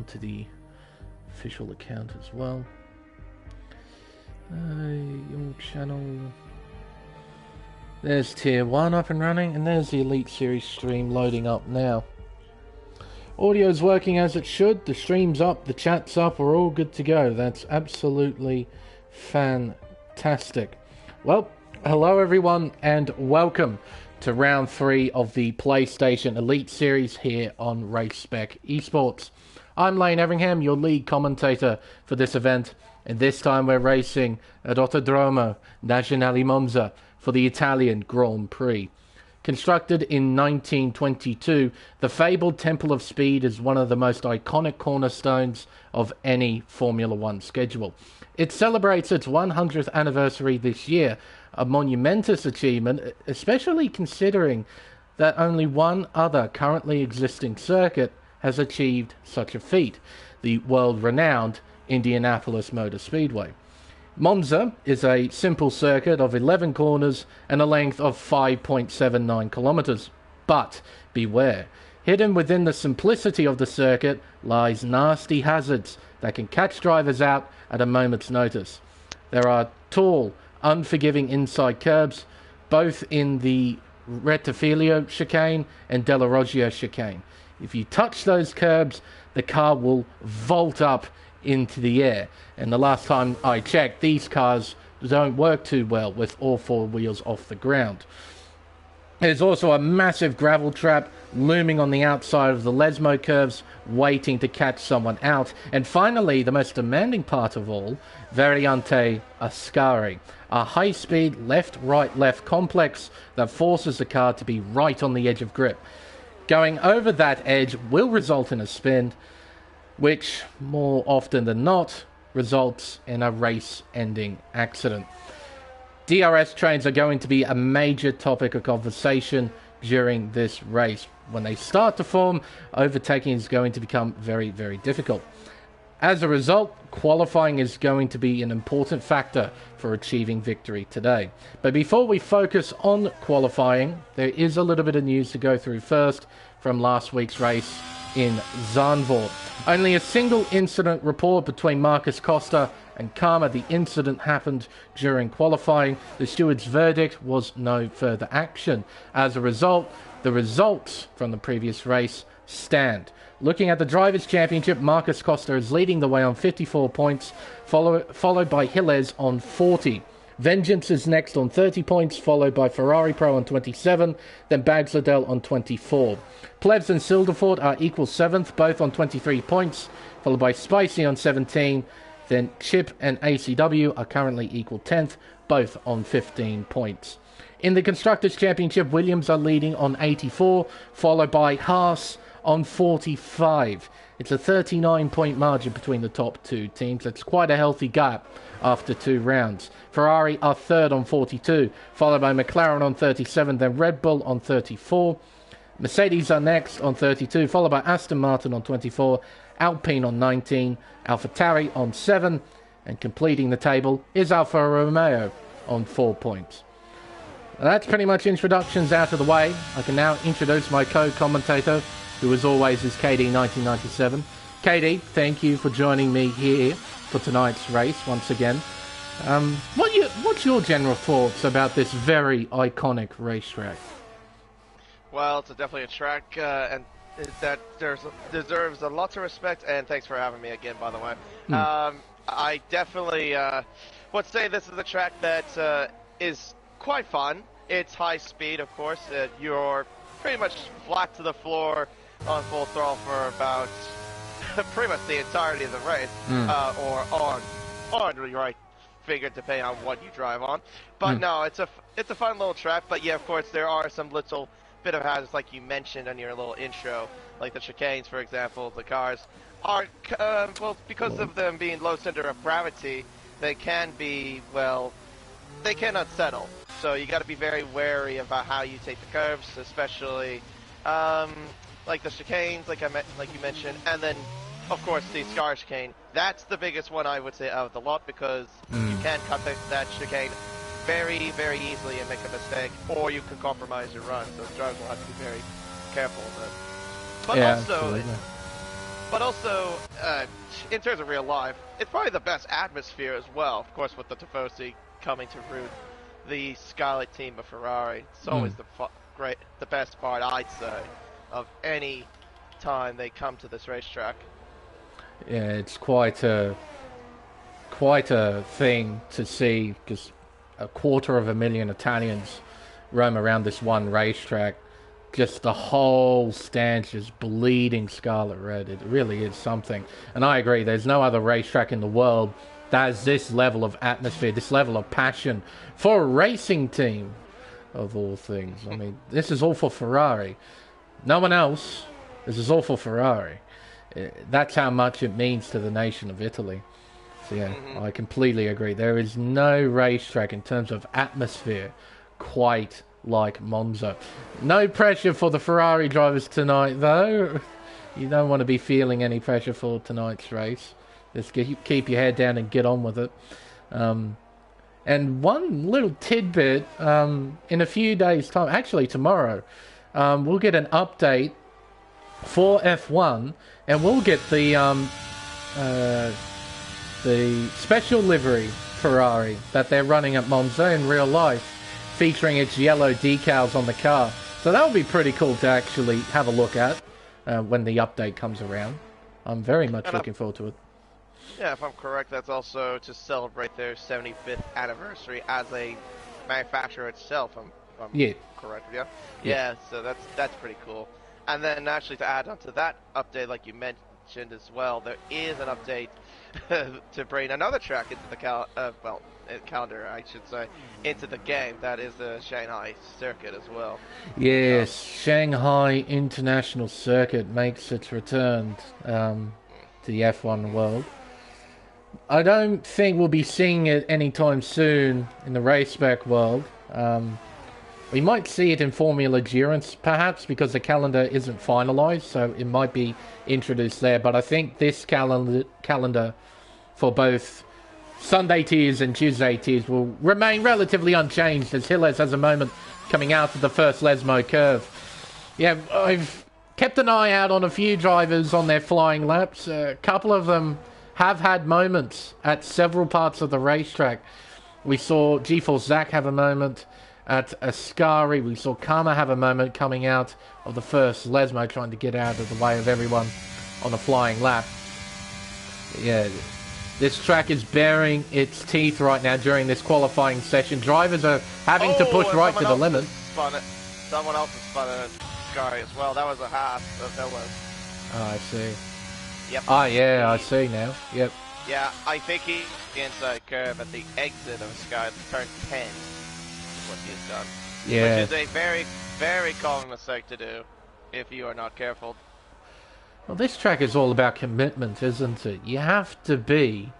onto the official account as well. Your channel. There's Tier 1 up and running, and there's the Elite Series stream loading up now. Audio's working as it should, the stream's up, the chat's up, we're all good to go. That's absolutely fantastic. Well, hello everyone, and welcome to round 3 of the PlayStation Elite Series here on Race Spec Esports. I'm Lane Everingham, your lead commentator for this event, and this time we're racing at Autodromo Nazionale Monza for the Italian Grand Prix. Constructed in 1922, the fabled Temple of Speed is one of the most iconic cornerstones of any Formula One schedule. It celebrates its 100th anniversary this year, a monumentous achievement, especially considering that only one other currently existing circuit has achieved such a feat, the world-renowned Indianapolis Motor Speedway. Monza is a simple circuit of 11 corners and a length of 5.79 kilometers. But beware, hidden within the simplicity of the circuit lies nasty hazards that can catch drivers out at a moment's notice. There are tall, unforgiving inside curbs, both in the Rettifilo chicane and Della Roggia chicane. If you touch those curbs, the car will vault up into the air, and the last time I checked, these cars don't work too well with all four wheels off the ground. There's also a massive gravel trap looming on the outside of the Lesmo curves, waiting to catch someone out. And finally, the most demanding part of all, Variante Ascari, a high-speed left-right-left complex that forces the car to be right on the edge of grip. Going over that edge will result in a spin, which, more often than not, results in a race-ending accident. DRS trains are going to be a major topic of conversation during this race. When they start to form, overtaking is going to become very, very difficult. As a result, qualifying is going to be an important factor for achieving victory today. But before we focus on qualifying, there is a little bit of news to go through first from last week's race in Zandvoort. Only a single incident report between Marcus Costa and Karma. The incident happened during qualifying. The steward's verdict was no further action. As a result, the results from the previous race stand. Looking at the Drivers' Championship, Marcus Costa is leading the way on 54 points, followed by Gilles on 40. Vengeance is next on 30 points, followed by Ferrari Pro on 27, then Bags Liddell on 24. Plebs and Silderford are equal 7th, both on 23 points, followed by Spicy on 17, then Chip and ACW are currently equal 10th, both on 15 points. In the Constructors' Championship, Williams are leading on 84, followed by Haas on 45. It's a 39-point margin between the top two teams. That's quite a healthy gap after 2 rounds. Ferrari are 3rd on 42, followed by McLaren on 37, then Red Bull on 34. Mercedes are next on 32, followed by Aston Martin on 24, Alpine on 19, AlphaTauri on 7, and completing the table is Alfa Romeo on 4 points. Now that's pretty much introductions out of the way. I can now introduce my co-commentator, who as always is KD1997. KD, thank you for joining me here for tonight's race once again. What's your general thoughts about this very iconic racetrack? Well, it's definitely a track that deserves a lot of respect, and thanks for having me again, by the way. I definitely would say this is a track that is quite fun. It's high speed, of course. You're pretty much flat to the floor on full throttle for about pretty much the entirety of the race, or on the right figure, depending on what you drive on. But no, it's a fun little track. But yeah, of course, there are some little bit of hazards, like you mentioned in your little intro, like the chicanes, for example. The cars are, well, because of them being low center of gravity, they can be, well, they cannot settle. So you got to be very wary about how you take the curves, especially like the chicanes, like you mentioned, and then of course the Ascari chicane. That's the biggest one, I would say, out of the lot, because you can cut that chicane very, very easily and make a mistake, or you can compromise your run. So the driver will have to be very careful of that. But yeah, also, But also, in terms of real life, it's probably the best atmosphere as well. Of course, with the Tifosi coming to root the Scarlet team of Ferrari, it's always the best part, I'd say, of any time they come to this racetrack. Yeah, it's quite a thing to see, because 250,000 Italians roam around this one racetrack. Just the whole stand's just bleeding scarlet red. It really is something. And I agree, there's no other racetrack in the world that has this level of atmosphere, this level of passion for a racing team, of all things. I mean, this is all for Ferrari. No one else. This is all for Ferrari. That's how much it means to the nation of Italy. So yeah, I completely agree. There is no racetrack in terms of atmosphere quite like Monza. No pressure for the Ferrari drivers tonight, though. You don't want to be feeling any pressure for tonight's race. Just keep your head down and get on with it. And one little tidbit, in a few days' time, actually tomorrow, we'll get an update for F1, and we'll get the special livery Ferrari that they're running at Monza in real life, featuring its yellow decals on the car. So that would be pretty cool to actually have a look at when the update comes around. I'm very much looking forward to it. Yeah, if I'm correct, that's also to celebrate their 75th anniversary as a manufacturer itself. If I'm correct, yeah. So that's pretty cool. And then actually to add on to that update, like you mentioned as well, there is an update to bring another track into the calendar, I should say, into the game. That is the Shanghai Circuit as well. Yes, Shanghai International Circuit makes its return to the F1 world. I don't think we'll be seeing it anytime soon in the race spec world. We might see it in Formula Endurance, perhaps, because the calendar isn't finalised, so it might be introduced there. But I think this calendar for both Sunday tiers and Tuesday tiers will remain relatively unchanged, as Hilles has a moment coming out of the first Lesmo curve. Yeah, I've kept an eye out on a few drivers on their flying laps. A couple of them have had moments at several parts of the racetrack. We saw G-Force Zach have a moment at Ascari. We saw Karma have a moment coming out of the first Lesmo, trying to get out of the way of everyone on a flying lap. Yeah, this track is bearing its teeth right now during this qualifying session. Drivers are having to push right to the limit. Someone else has spun it at Ascari as well. That was a half of Hilles. Oh, I see. Yep. Oh, yeah, I see now. Yep. Yeah, I think he's the inside curve at the exit of Ascari, turn 10. What he has done. Yeah. Which is a very, very common mistake to do if you are not careful. Well, this track is all about commitment, isn't it? You have to be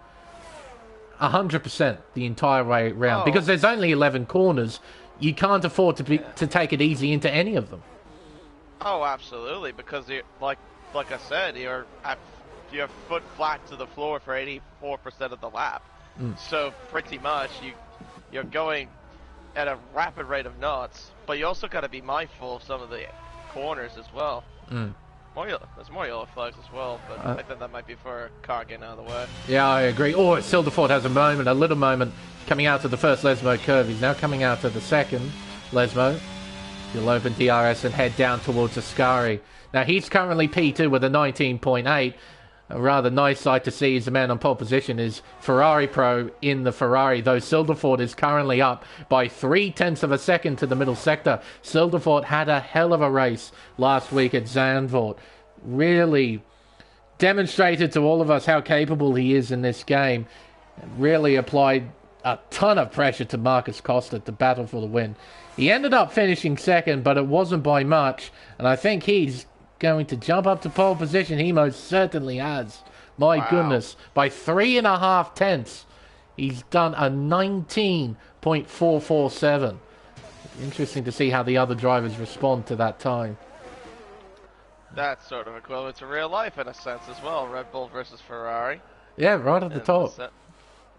100% the entire way around, because there's only 11 corners. You can't afford to take it easy into any of them. Oh, absolutely, because you're, like I said, you're foot flat to the floor for 84% of the lap. So pretty much you're going at a rapid rate of knots, but you also got to be mindful of some of the corners as well. There's more yellow flags as well, but I think that might be for a car getting out of the way. Yeah, I agree. Silderford has a little moment coming out of the first Lesmo curve. He's now coming out of the second Lesmo. He'll open DRS and head down towards Ascari. Now, he's currently P2 with a 19.8. A rather nice sight to see as the man on pole position is Ferrari Pro in the Ferrari, though Silderford is currently up by 0.3 of a second to the middle sector. Silderford had a hell of a race last week at Zandvoort. Really demonstrated to all of us how capable he is in this game. Really applied a ton of pressure to Marcus Costa to battle for the win. He ended up finishing second, but it wasn't by much, and I think he's going to jump up to pole position. He most certainly has. My goodness. By 3.5 he's done a 19.447. Interesting to see how the other drivers respond to that time. That's sort of equivalent to real life in a sense as well. Red Bull versus Ferrari. Yeah, right at the top.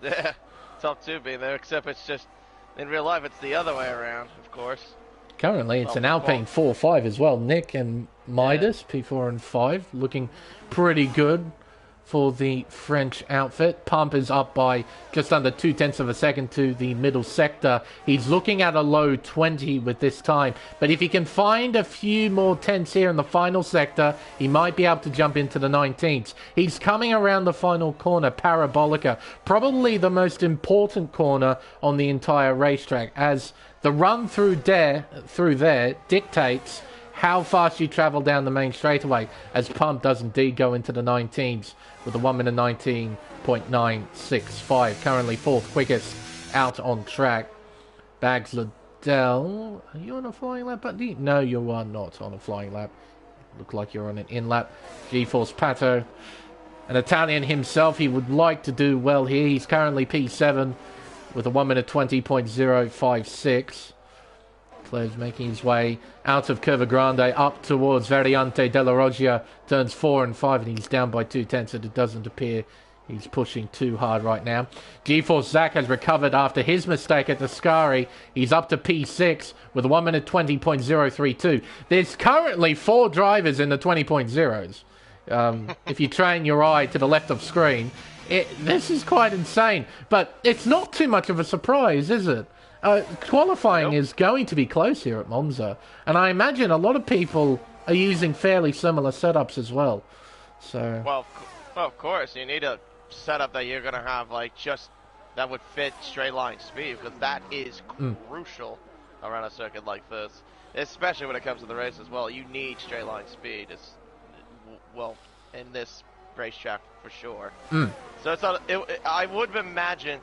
Yeah, top two being there, except it's just, in real life it's the other way around, of course. Currently, it's an Alpine 4-5 as well. Nick and Midas, P4 and 5, looking pretty good for the French outfit. Pump is up by just under 0.2 of a second to the middle sector. He's looking at a low 20 with this time, but if he can find a few more tenths here in the final sector, he might be able to jump into the 19s. He's coming around the final corner, Parabolica, probably the most important corner on the entire racetrack, as the run through there dictates how fast you travel down the main straightaway, as Pump does indeed go into the 19s with a 1 minute 19.965. Currently fourth quickest out on track. Bags Liddell, are you on a flying lap, buddy? No, you are not on a flying lap. Look like you're on an in-lap. G-Force Pato, an Italian himself, he would like to do well here. He's currently P7 with a 1 minute 20.056. Claire's making his way out of Curva Grande up towards Variante della Roggia, turns 4 and 5, and he's down by 0.2, and it doesn't appear he's pushing too hard right now. G-Force Zach has recovered after his mistake at Ascari. He's up to P6 with a 1 minute 20.032. There's currently 4 drivers in the 20.0s. If you train your eye to the left of screen, this is quite insane, but it's not too much of a surprise, is it? Qualifying is going to be close here at Monza, and I imagine a lot of people are using fairly similar setups as well. So, well, of course, you need a setup that you're going to have that would fit straight line speed, because that is crucial around a circuit like this, especially when it comes to the race as well. You need straight line speed, in this racetrack for sure. So I would imagine.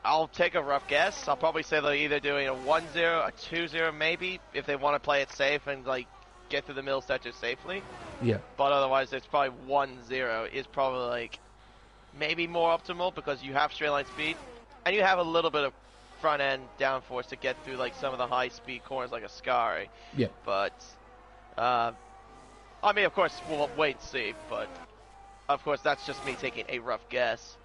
I'll take a rough guess. I'll probably say they're either doing a 1-0, a 2-0 maybe, if they want to play it safe and get through the middle sector safely. Yeah. But otherwise, it's probably 1-0 is probably maybe more optimal, because you have straight line speed and you have a little bit of front end downforce to get through some of the high speed corners like Ascari. Yeah. But I mean, of course, we'll wait and see. But of course, that's just me taking a rough guess.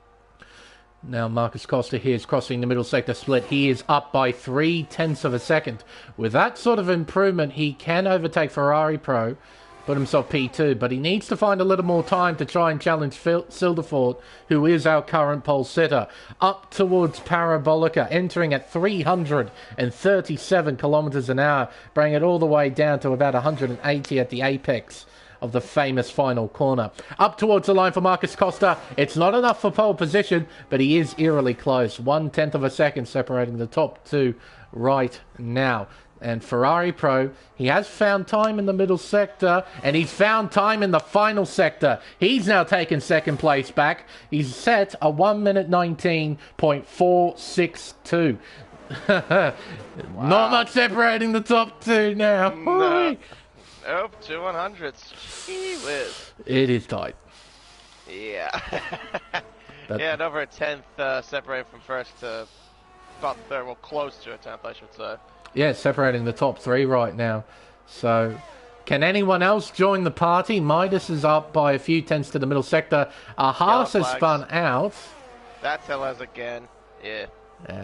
Now Marcus Costa here is crossing the middle sector split. He is up by 0.3 of a second. With that sort of improvement, he can overtake Ferrari Pro, put himself P2, but he needs to find a little more time to try and challenge Silderford, who is our current pole sitter. Up towards Parabolica, entering at 337 kilometers an hour, bringing it all the way down to about 180 at the apex of the famous final corner. Up towards the line for Marcus Costa. It's not enough for pole position, but he is eerily close. 1/10 of a second separating the top two right now. And Ferrari Pro, he has found time in the middle sector, and he's found time in the final sector. He's now taken second place back. He's set a 1 minute 19.462. Wow. Not much separating the top two now. No. Nope, 200s. Gee whiz. It is tight. Yeah. Yeah, and over a 10th separated from first to about third, well, close to a 10th, I should say. Yeah, separating the top three right now. So, can anyone else join the party? Midas is up by a few tenths to the middle sector. Haas has spun out. That's Hellez again. Yeah.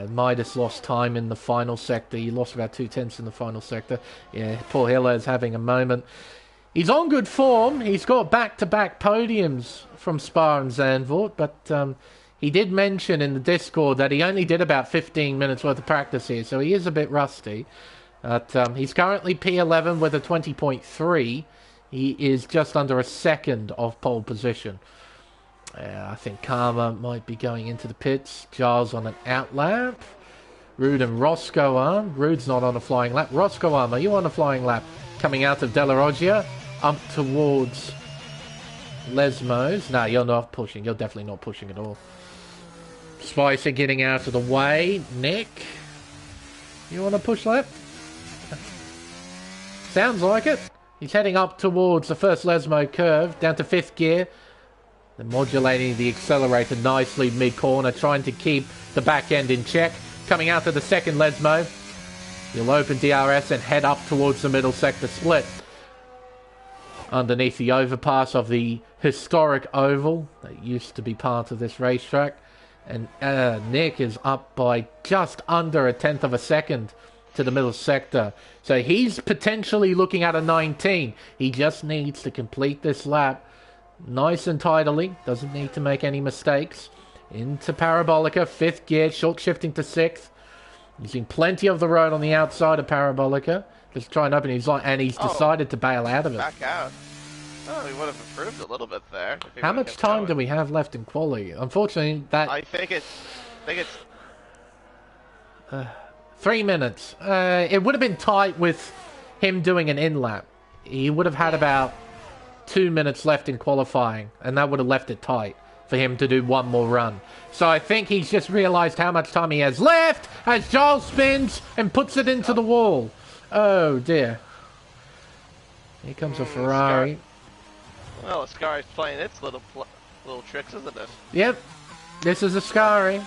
Midas lost time in the final sector. He lost about 2/10 in the final sector. Yeah, Paul Hiller is having a moment. He's on good form. He's got back-to-back podiums from Spa and Zandvoort, but he did mention in the Discord that he only did about 15 minutes worth of practice here, so he is a bit rusty. But he's currently P11 with a 20.3. He is just under a second of pole position. I think Karma might be going into the pits. Giles on an outlap. Rude and Roscoe are. Rude's not on a flying lap. Roscoe are you on a flying lap? Coming out of Della Roggia up towards Lesmos. No, you're not pushing. You're definitely not pushing at all. Spicer getting out of the way. Nick, you want a push lap? Sounds like it. He's heading up towards the first Lesmo curve, down to 5th gear. They're modulating the accelerator nicely mid-corner, trying to keep the back end in check. Coming out to the second Lesmo. He'll open DRS and head up towards the middle sector split. Underneath the overpass of the historic oval that used to be part of this racetrack. And Nick is up by just under a 10th of a second to the middle sector. So he's potentially looking at a 19. He just needs to complete this lap nice and tidily. Doesn't need to make any mistakes. Into Parabolica, 5th gear, short shifting to 6th. Using plenty of the road on the outside of Parabolica. Just try and open his line, and he's decided to bail out of it. Back out. Oh, he would have improved a little bit there. How much time do we have left in quali? Unfortunately, that... I think it's 3 minutes. It would have been tight with him doing an in-lap. He would have had about 2 minutes left in qualifying, and that would have left it tight for him to do one more run. So I think he's just realised how much time he has left as Giles spins and puts it into the wall. Oh, dear. Here comes a Ferrari. Well, Ascari's playing its little tricks, isn't it? Yep. This is Ascari.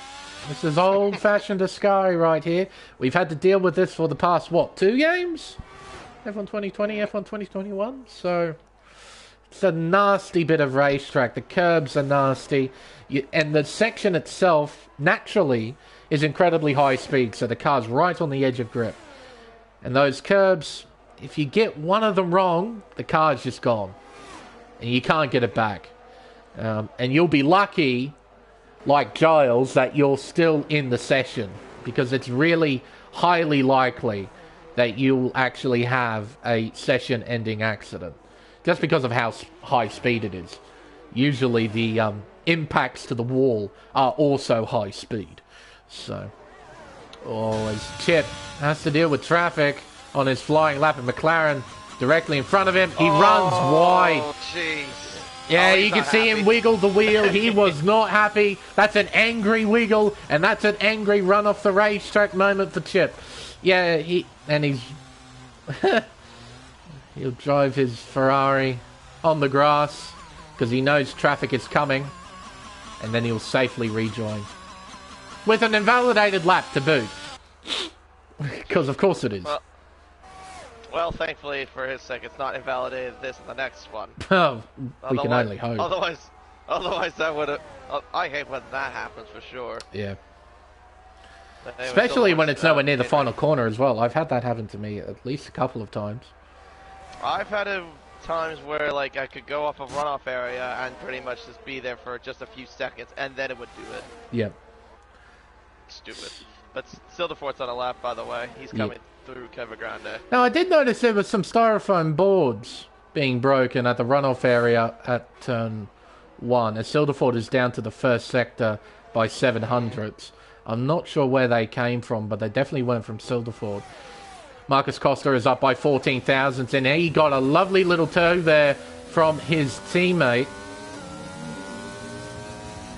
This is old-fashioned Ascari right here. We've had to deal with this for the past, what, 2 games? F1 2020, F1 2021. So it's a nasty bit of racetrack. The curbs are nasty. And the section itself, naturally, is incredibly high speed. So the car's right on the edge of grip. And those curbs, if you get one of them wrong, the car's just gone. And you can't get it back. And you'll be lucky, like Giles, that you're still in the session. Because it's really highly likely that you'll actually have a session-ending accident. Just because of how high speed it is. Usually the impacts to the wall are also high speed. So, as Chip has to deal with traffic on his flying lap at McLaren directly in front of him. He runs wide. Jeez. Yeah, you can see him wiggle the wheel. He was not happy. That's an angry wiggle, and that's an angry run off the racetrack moment for Chip. Yeah, he's he'll drive his Ferrari on the grass because he knows traffic is coming, and then he'll safely rejoin with an invalidated lap to boot. Because of course it is. Well, thankfully for his sake, it's not invalidated this and the next one. Oh, we can only hope. Otherwise that would have... I hate when that happens for sure. Yeah. Anyway, especially when it's nowhere near the final corner as well. I've had that happen to me at least a couple of times. I've had times where like I could go off a runoff area and pretty much just be there for just a few seconds, and then it would do it. Yep. Stupid. But Silderfort's on a lap, by the way. He's coming through Evergrande. Now, I did notice there was some styrofoam boards being broken at the runoff area at turn 1. As Silderfort is down to the first sector by 700ths. I'm not sure where they came from, but they definitely weren't from Silderfort. Marcus Costa is up by 14 thousandths, and he got a lovely little toe there from his teammate.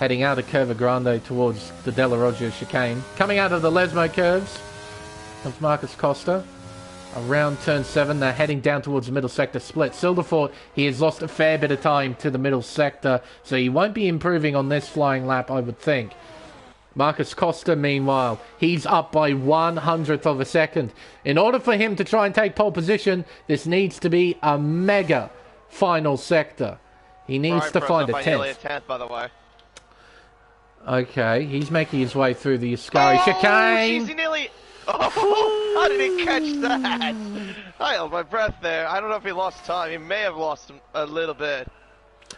Heading out of Curva Grande towards the Della Roggia chicane. Coming out of the Lesmo curves of Marcus Costa. Around turn 7, they're heading down towards the middle sector split. Silderfort, he has lost a fair bit of time to the middle sector, so he won't be improving on this flying lap, I would think. Marcus Costa, meanwhile, he's up by 1/100th of a second. In order for him to try and take pole position, this needs to be a mega final sector. He needs to find a 10th. Nearly a 10th, by the way. Okay, he's making his way through the Ascari chicane. Jeez, he nearly... Oh, how did he catch that? I held my breath there. I don't know if he lost time. He may have lost a little bit.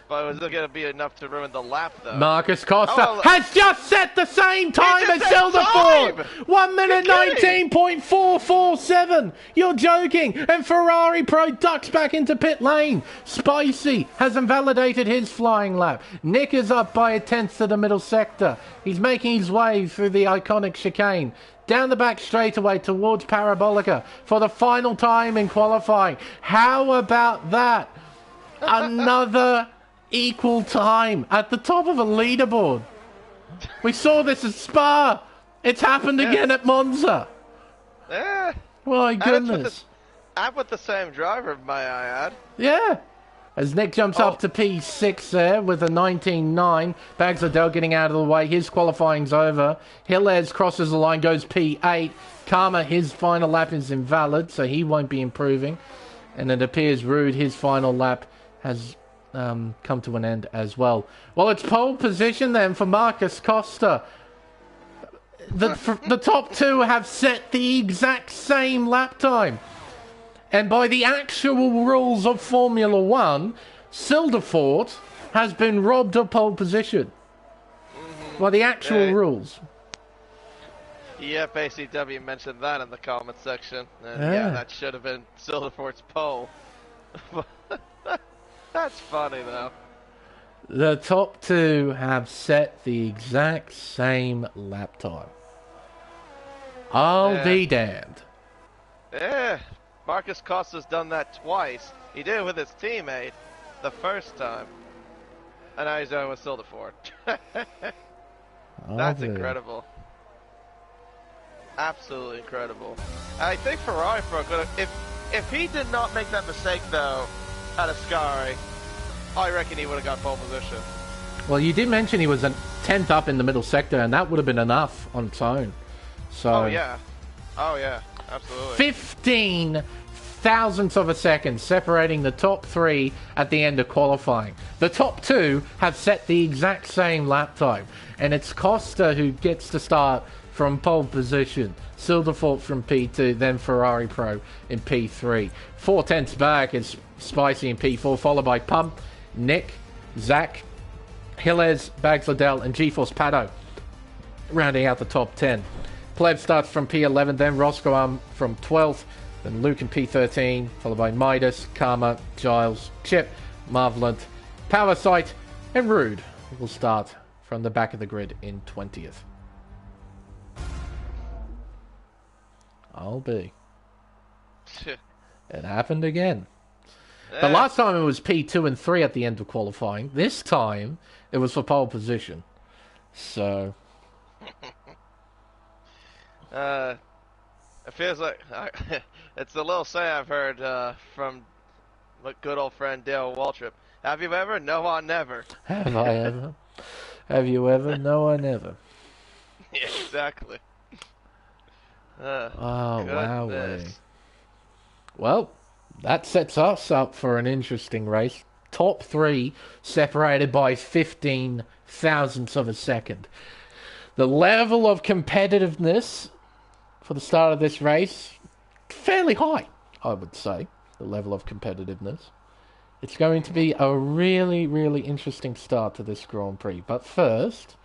But it was going to be enough to ruin the lap, though. Marcus Costa has just set the same time as Silderfort. 1 minute 19.447. You're joking. And Ferrari Pro ducks back into pit lane. Spicy has invalidated his flying lap. Nick is up by a 10th to the middle sector. He's making his way through the iconic chicane. Down the back straightaway towards Parabolica for the final time in qualifying. How about that? Another equal time at the top of a leaderboard. We saw this at Spa. It's happened again at Monza. Yeah. My goodness. I'm with the same driver, may I add. Yeah. As Nick jumps up to P6 there with a 19.9. Bags Liddell getting out of the way. His qualifying's over. Hillez crosses the line, goes P8. Karma, his final lap is invalid, so he won't be improving. And it appears Rude, his final lap has come to an end as well. Well, it's pole position then for Marcus Costa. the top two have set the exact same lap time. And by the actual rules of Formula One, Silderfort has been robbed of pole position. By the actual rules. Yep, ACW mentioned that in the comment section. And yeah, that should have been Silderfort's pole. That's funny, though. The top two have set the exact same lap time. I'll be damned. Yeah, Marcus Costa's done that twice. He did it with his teammate the first time. And now he's doing it with Silderfort. That's incredible. Absolutely incredible. I think Ferrari Pro could have... If he did not make that mistake, though, at Ascari, I reckon he would have got pole position. Well, you did mention he was a 10th up in the middle sector, and that would have been enough on its own. So, oh, yeah. Oh, yeah. Absolutely. 15 thousandths of a second separating the top three at the end of qualifying. The top two have set the exact same lap time, and it's Costa who gets to start from pole position. Silderfort from P2, then Ferrari Pro in P3. 4 tenths back is Spicy in P4, followed by Pump, Nick, Zach, Gilles, Bags Liddell, and GeForce Pato, rounding out the top 10. Pleb starts from P11, then Roscoe from 12th, then Luke in P13, followed by Midas, Karma, Giles, Chip, Marvelant, Powersight, and Rude will start from the back of the grid in 20th. I'll be. It happened again. The last time it was P2 and 3 at the end of qualifying. This time it was for pole position. So it feels like it's a little saying I've heard from my good old friend Dale Waltrip. Have you ever? No, I never. Have I ever? Have you ever? No, I never. Yeah, exactly. Oh, wow. Well, that sets us up for an interesting race. Top three separated by 15 thousandths of a second. The level of competitiveness for the start of this race, fairly high, I would say, the level of competitiveness. It's going to be a really, really interesting start to this Grand Prix. But first,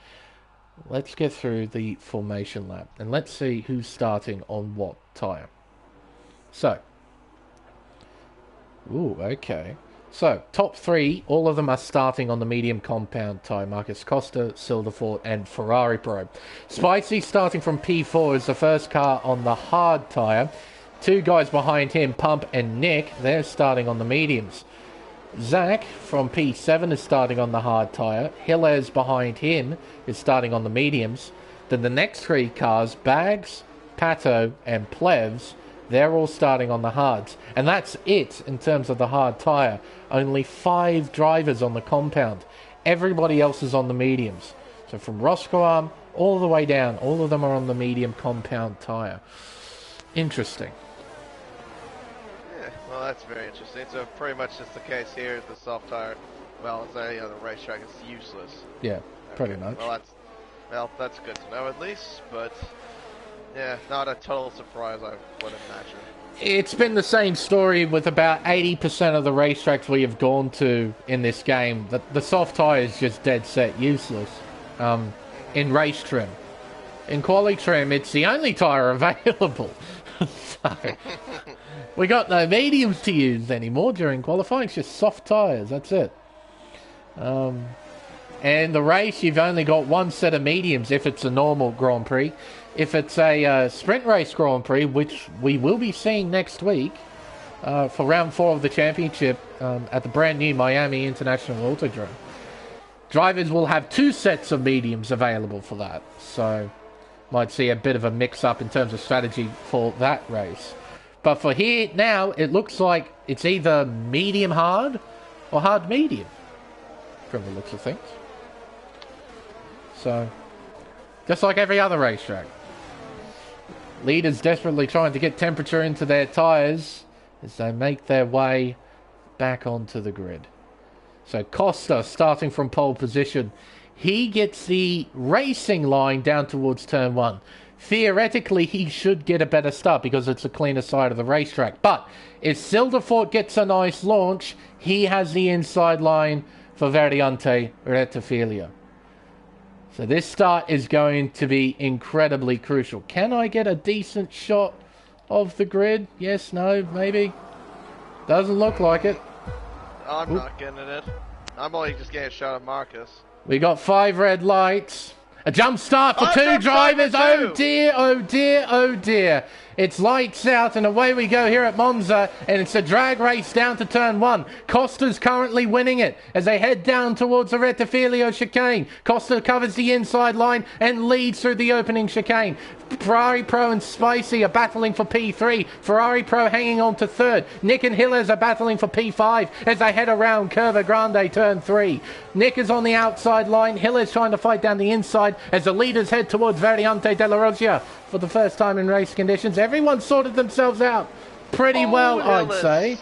let's get through the formation lap and let's see who's starting on what tyre. So, okay. So, top three, all of them are starting on the medium compound tyre. Marcus Costa, Silderfort, and Ferrari Pro. Spicy starting from P4 is the first car on the hard tyre. Two guys behind him, Pump and Nick, they're starting on the mediums. Zach from P7 is starting on the hard tyre. Gilles behind him is starting on the mediums. Then the next three cars, Bags, Pato, and Plevs, they're all starting on the hards. And that's it in terms of the hard tyre. Only 5 drivers on the compound. Everybody else is on the mediums. So from Roscoe all the way down, all of them are on the medium compound tyre. Interesting. Yeah, well, that's very interesting. So pretty much just the case here, the soft tyre, well, as any other racetrack, is useless. Yeah, pretty much. Well, that's good to know at least, but yeah, not a total surprise, I would imagine. It's been the same story with about 80% of the racetracks we have gone to in this game. The soft tyre is just dead set useless in race trim. In quali trim, it's the only tyre available. So, we got no mediums to use anymore during qualifying. It's just soft tyres, that's it. And the race, you've only got one set of mediums if it's a normal Grand Prix. If it's a sprint race Grand Prix, which we will be seeing next week for round 4 of the championship at the brand new Miami International Autodrome, drivers will have 2 sets of mediums available for that. So might see a bit of a mix-up in terms of strategy for that race. But for here now, it looks like it's either medium hard or hard medium from the looks of things. So, just like every other racetrack. Leaders desperately trying to get temperature into their tyres as they make their way back onto the grid. So Costa starting from pole position. he gets the racing line down towards turn 1. Theoretically, he should get a better start because it's a cleaner side of the racetrack. But if Silderfort gets a nice launch, he has the inside line for Variante Rettifilia. So this start is going to be incredibly crucial. Can I get a decent shot of the grid? Yes, no, maybe. Doesn't look like it. I'm not getting it. I'm only just getting a shot of Marcus. We got 5 red lights. A jump start for 2 drivers. Oh dear, oh dear, oh dear. It's lights out and away we go here at Monza, and it's a drag race down to turn 1. Costa's currently winning it as they head down towards the Rettifilio chicane. Costa covers the inside line and leads through the opening chicane. Ferrari Pro and Spicy are battling for P3. Ferrari Pro hanging on to 3rd. Nick and Hillers are battling for P5 as they head around Curva Grande turn 3. Nick is on the outside line. Hillers trying to fight down the inside as the leaders head towards Variante della Rossia. For the first time in race conditions, everyone sorted themselves out pretty well, I'd say.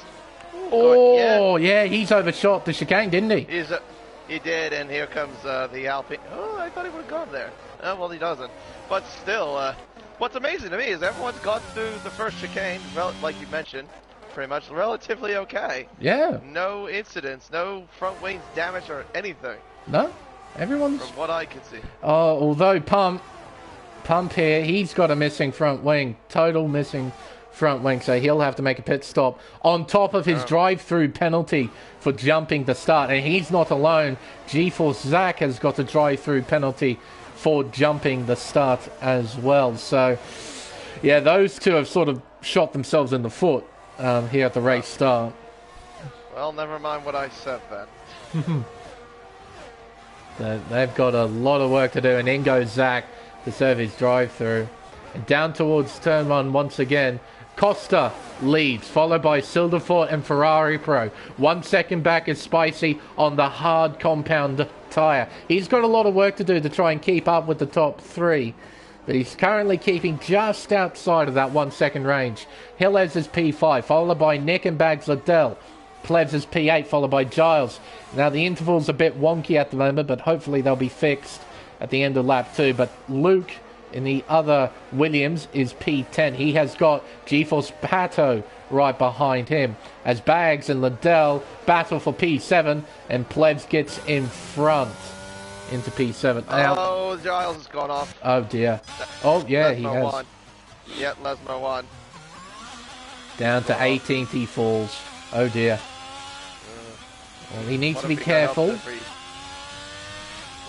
Yeah, he's overshot the chicane, didn't he? He did, and here comes the Alpine. Oh, I thought he would have gone there. Oh, well, he doesn't. But still, what's amazing to me is everyone's got through the first chicane, like you mentioned, pretty much relatively okay. Yeah. No incidents, no front wings damage or anything. No, everyone's... From what I can see. Although Pump here, he's got a missing front wing. Total missing front wing, so he'll have to make a pit stop on top of his drive-through penalty for jumping the start. And he's not alone. G-Force Zach has got a drive-through penalty for jumping the start as well. So, yeah, those two have sort of shot themselves in the foot here at the race start. Well, never mind what I said then. They've got a lot of work to do, and in goes Zach to serve his drive-through. And down towards turn 1 once again. Costa leads, followed by Silderfort and Ferrari Pro. 1 second back is Spicy on the hard compound tyre. He's got a lot of work to do to try and keep up with the top 3. But he's currently keeping just outside of that 1 second range. Hillez is P5, followed by Nick and Bags Liddell. Plebs is P8, followed by Giles. Now the interval's a bit wonky at the moment, but hopefully they'll be fixed at the end of lap 2. But Luke in the other Williams is P10. He has got GeForce Pato right behind him as Bags and Liddell battle for P7 and Plebs gets in front into P7. Oh, Giles has gone off. Oh dear. Oh yeah, Lesmo he has. Won. Yep, Lesmo won. Down to 18th he falls. Oh dear. Well, he needs to be careful. What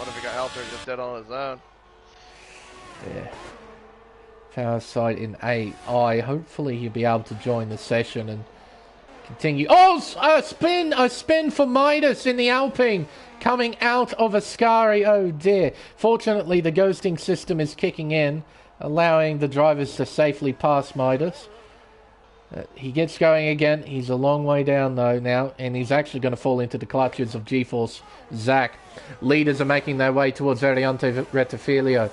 if he got helped or just did on his own? Yeah. Power side in AI. Hopefully he'll be able to join the session and continue. Oh, a spin for Midas in the Alpine coming out of Ascari. Oh dear. Fortunately, the ghosting system is kicking in, allowing the drivers to safely pass Midas. He gets going again. He's a long way down though now, and he's actually going to fall into the clutches of GeForce Zach. Leaders are making their way towards Variante Rettifilio.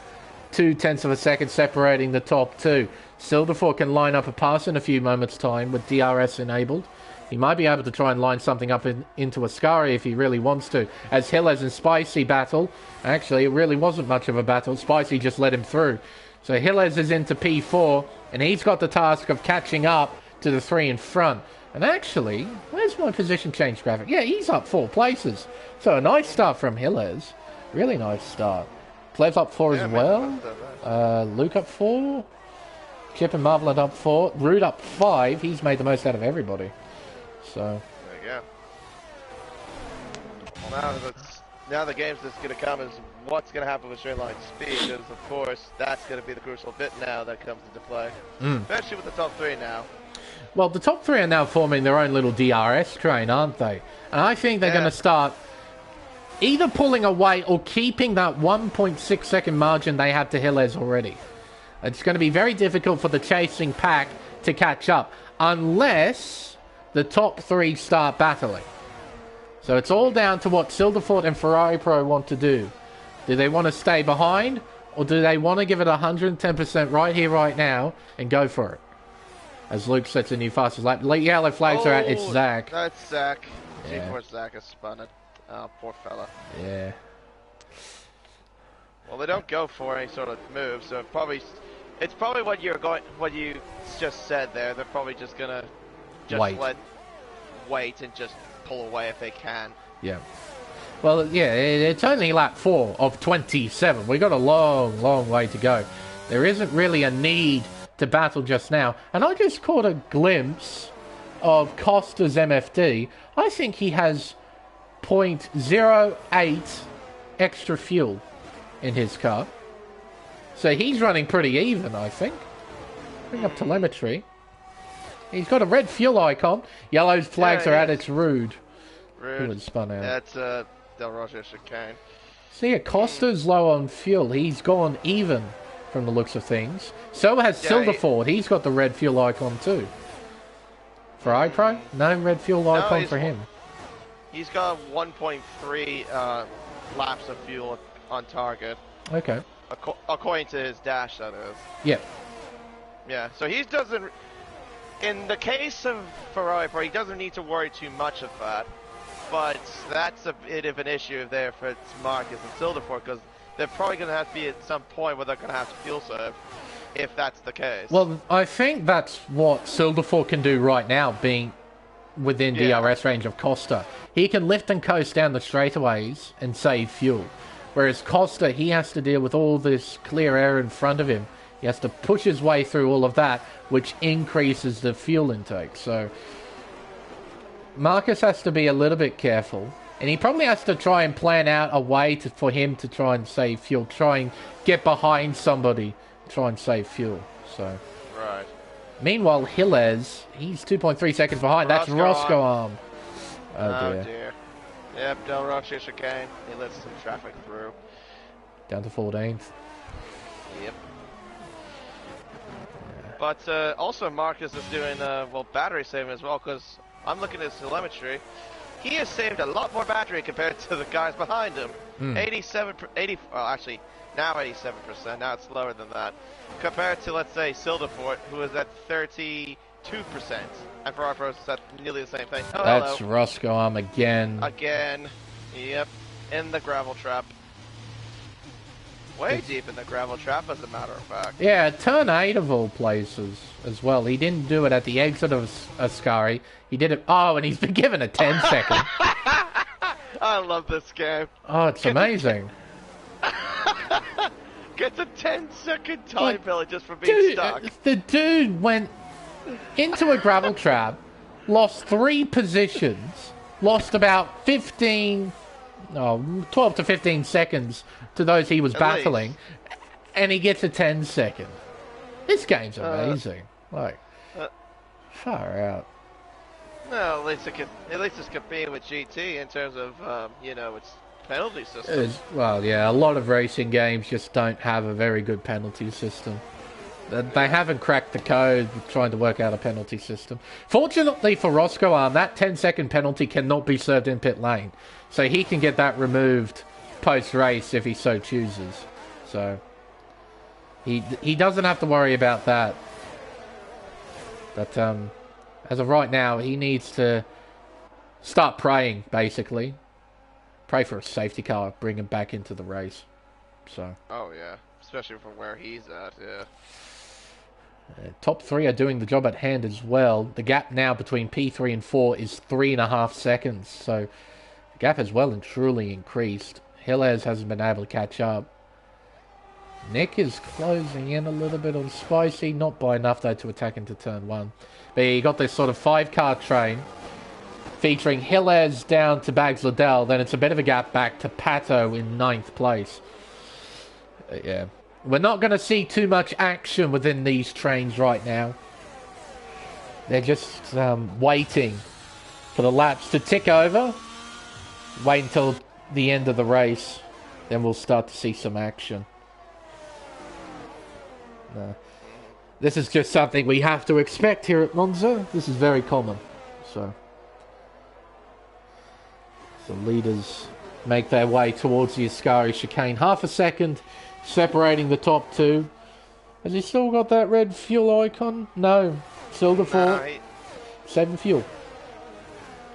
0.2 of a second separating the top 2. Silderfort can line up a pass in a few moments' time with DRS enabled. He might be able to try and line something up into Ascari if he really wants to. As Hillez and Spicy battle. Actually, it really wasn't much of a battle. Spicy just let him through. So Hillez is into P4, and he's got the task of catching up to the 3 in front. And actually, where's my position change graphic? Yeah, he's up 4 places. So a nice start from Hillez. Really nice start. Plebs up 4 as well. Luke up 4. Chip and Marvelant up 4. Root up 5. He's made the most out of everybody. So there you go. Well, now the game's just going to come is what's going to happen with straight line speed, because of course that's going to be the crucial bit now that comes into play, especially with the top 3 now. Well, the top 3 are now forming their own little DRS train, aren't they? And I think they're going to start either pulling away or keeping that 1.6 second margin they had to Hillez already. It's going to be very difficult for the chasing pack to catch up unless the top 3 start battling. So it's all down to what Silderfort and Ferrari Pro want to do. Do they want to stay behind, or do they want to give it 110% right here, right now, and go for it? As Luke sets a new fastest lap. Yellow flags are out. It's Zach. That's Zach. Yeah. G-Force Zach has spun it. Oh, poor fella. Yeah. Well, they don't go for any sort of move, so it's probably what you just said there. They're probably just gonna wait and just pull away if they can. Yeah. Well, yeah, it's only lap 4 of 27. We've got a long, long way to go. There isn't really a need to battle just now. And I just caught a glimpse of Costa's MFD. I think he has 0.08 extra fuel in his car. So he's running pretty even, I think. Bring up telemetry. He's got a red fuel icon. Yellow's flags are at its rude. Rude. It spun out. That's Del Roger Chicane. See, Costa's low on fuel. He's gone even from the looks of things. So has Silverford. He's got the red fuel icon too. Ferrari Pro? No red fuel icon for him. He's got 1.3 laps of fuel on target. Okay. According to his dash, that is. Yeah. Yeah, so he doesn't... In the case of Ferrari Pro, he doesn't need to worry too much of that. But that's a bit of an issue there for Marcus and Silverford, because they're probably going to have to be at some point where they're going to have to fuel serve, if that's the case. Well, I think that's what Silverford can do right now, being within DRS range of Costa. He can lift and coast down the straightaways and save fuel. Whereas Costa, he has to deal with all this clear air in front of him. He has to push his way through all of that, which increases the fuel intake. So Marcus has to be a little bit careful. And he probably has to try and plan out a way for him to try and save fuel. Try and get behind somebody, try and save fuel. So. Right. Meanwhile, Gilles, he's 2.3 seconds behind. That's Roscoe Arm. Oh dear. Yep, Del Roche Chicane. He lets some traffic through. Down to 14th. Yep. But also Marcus is doing, battery saving as well, because I'm looking at his telemetry. He has saved a lot more battery compared to the guys behind him. 80, well actually, now 87%, now it's lower than that. Compared to, let's say, Silverford, who is at 32%. And Ferrari Pro is at nearly the same thing. Oh, that's Roscoe Arm again. Again. Yep. In the gravel trap. Way deep in the gravel trap, as a matter of fact. Yeah, turn 8 of all places as well. He didn't do it at the exit of Ascari. He did it... Oh, and he's been given a 10-second. I love this game. Oh, it's amazing. Gets a 10-second time penalty just for being stuck. The dude went into a gravel trap, lost 3 positions, lost about 12 to 15 seconds to those he was battling, and he gets a 10-second. This game's amazing. Far out. Well, at least it's competing with GT in terms of, its penalty system. Well, yeah, a lot of racing games just don't have a very good penalty system. They haven't cracked the code trying to work out a penalty system. Fortunately for Roscoe Arm, that 10-second penalty cannot be served in pit lane. So he can get that removed post-race if he so chooses. So he doesn't have to worry about that. But as of right now, he needs to start praying, basically. Pray for a safety car, bring him back into the race. So. Oh, yeah. Especially from where he's at, yeah. Top 3 are doing the job at hand as well. The gap now between P3 and 4 is 3.5 seconds. So the gap has well and truly increased. Gilles hasn't been able to catch up. Nick is closing in a little bit on Spicy. Not by enough, though, to attack into turn 1. But you got this sort of 5-car train featuring Gilles down to Bags Liddell. Then it's a bit of a gap back to Pato in 9th place. Yeah. We're not going to see too much action within these trains right now. They're just waiting for the laps to tick over. Wait until the end of the race. Then we'll start to see some action. This is just something we have to expect here at Monza. This is very common. So the leaders make their way towards the Ascari chicane. Half a second separating the top 2. Has he still got that red fuel icon? No. Silverford. 7 fuel.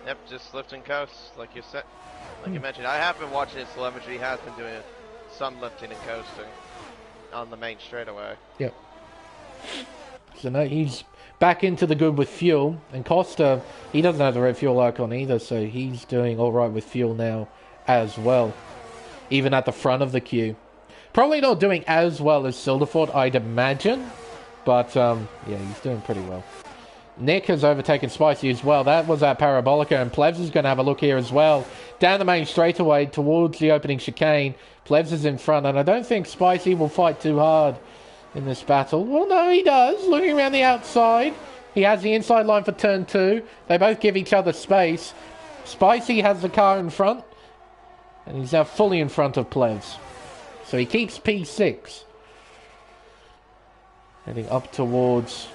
Yep, just lift and coast, like you said. Like you mentioned. I have been watching his telemetry. He has been doing some lifting and coasting on the main straightaway. Yep. So no, he's back into the good with fuel. And Costa, he doesn't have the red fuel icon either, so he's doing all right with fuel now as well. Even at the front of the queue. Probably not doing as well as Silderford, I'd imagine. But, yeah, he's doing pretty well. Nick has overtaken Spicy as well. That was at Parabolica, and Plebs is going to have a look here as well. Down the main straightaway towards the opening chicane. Plebs is in front, and I don't think Spicy will fight too hard in this battle. Well, no, he does. Looking around the outside. He has the inside line for turn 2. They both give each other space. Spicy has the car in front, and he's now fully in front of Plebs. So he keeps P6. Heading up towards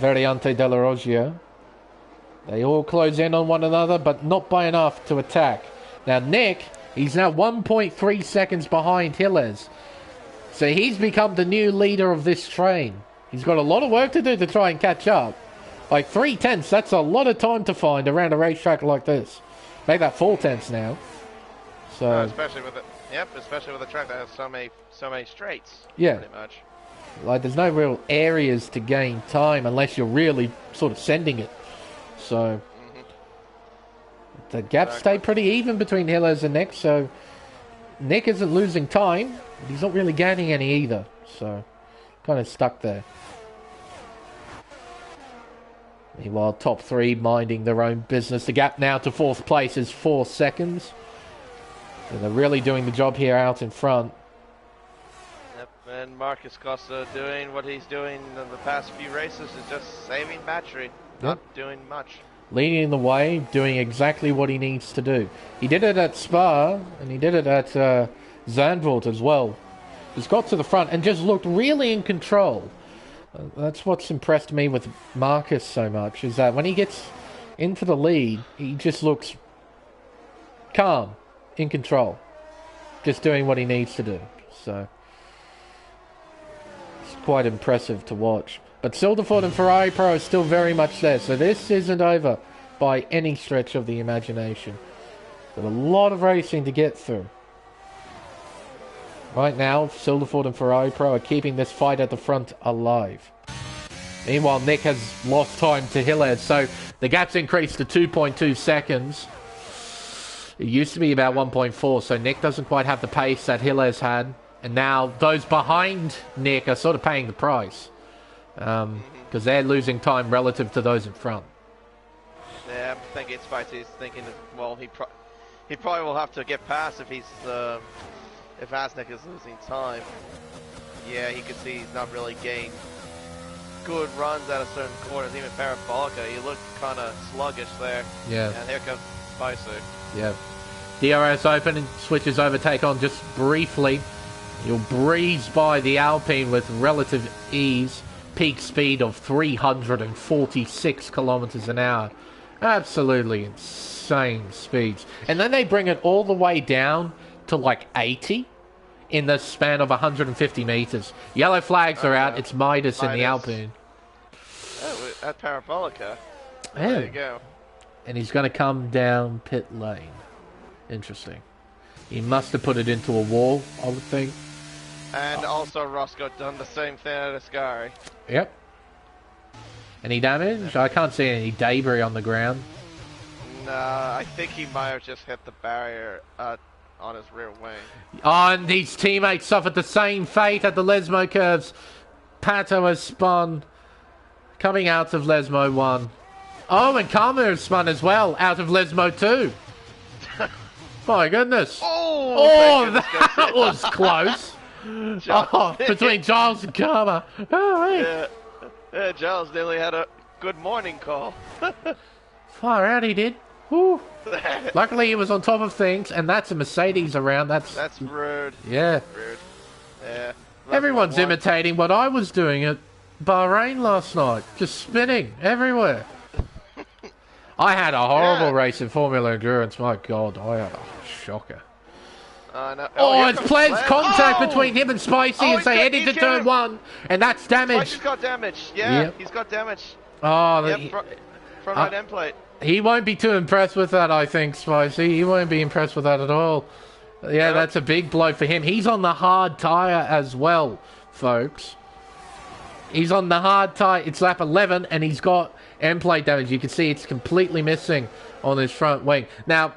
Variante della Roggia. They all close in on one another, but not by enough to attack. Now Nick, he's now 1.3 seconds behind Gilles. So he's become the new leader of this train. He's got a lot of work to do to try and catch up. Like 3/10, that's a lot of time to find around a racetrack like this. Make that 4/10 now. So especially with it. Yep, especially with a track that has so many straights. Yeah. Pretty much. Like, there's no real areas to gain time unless you're really sort of sending it. So the gaps stay pretty even between Gilles and Nick, so Nick isn't losing time, but he's not really gaining any either. So kind of stuck there. Meanwhile, top 3 minding their own business. The gap now to 4th place is 4 seconds. So they're really doing the job here out in front. Yep, and Marcus Costa doing what he's doing in the past few races is just saving battery, not doing much. Leading the way, doing exactly what he needs to do. He did it at Spa, and he did it at Zandvoort as well. He's got to the front and just looked really in control. That's what's impressed me with Marcus so much, is that when he gets into the lead, he just looks calm, in control, just doing what he needs to do. So it's quite impressive to watch. But Silderford and Ferrari Pro are still very much there, so this isn't over by any stretch of the imagination. Got a lot of racing to get through. Right now, Silderford and Ferrari Pro are keeping this fight at the front alive. Meanwhile, Nick has lost time to Gilles, so the gap's increased to 2.2 seconds. It used to be about 1.4, so Nick doesn't quite have the pace that Gilles had. And now those behind Nick are sort of paying the price. Because they're losing time relative to those in front. Yeah, I think it's Spicey's thinking that, well, he probably will have to get past if he's if Asnick is losing time. Yeah, he could see he's not really gained good runs at a certain corners, even Parabolica. He looked kind of sluggish there. Yeah. And here comes Spicy. Yeah. DRS open and switches overtake on just briefly. You'll breeze by the Alpine with relative ease. Peak speed of 346 kilometers an hour. Absolutely insane speeds. And then they bring it all the way down to like 80 in the span of 150 meters. Yellow flags are out. It's Midas in the Alpine. Oh, at Parabolica. Yeah. There you go. And he's going to come down pit lane. Interesting. He must have put it into a wall, I would think. And also Roscoe done the same thing at Ascari. Yep. Any damage? I can't see any debris on the ground. Nah, I think he might have just hit the barrier on his rear wing. Oh, and his teammates suffered the same fate at the Lesmo curves. Pato has spun. Coming out of Lesmo 1. Oh, and Karma has spun as well out of Lesmo 2. My goodness. Oh, that was close. Between Giles and Karma. Oh, right. Yeah, Giles nearly had a good morning call. Far out he did. Whew. Luckily he was on top of things, and that's a Mercedes around. That's rude. Yeah. Rude. Yeah. Everyone's imitating what I was doing at Bahrain last night. Just spinning everywhere. I had a horrible race in Formula Endurance. My God, I had a shocker. No. Oh, it's Pleb's contact between him and Spicy as they head into turn 1, and that's damage. Spicy's got damage. Yeah, he's got damage. Oh, yep, front right end plate. He won't be too impressed with that, I think, Spicy. He won't be impressed with that at all. Yeah, that's a big blow for him. He's on the hard tyre as well, folks. He's on the hard tyre. It's lap 11, and he's got end plate damage. You can see it's completely missing on his front wing. Now,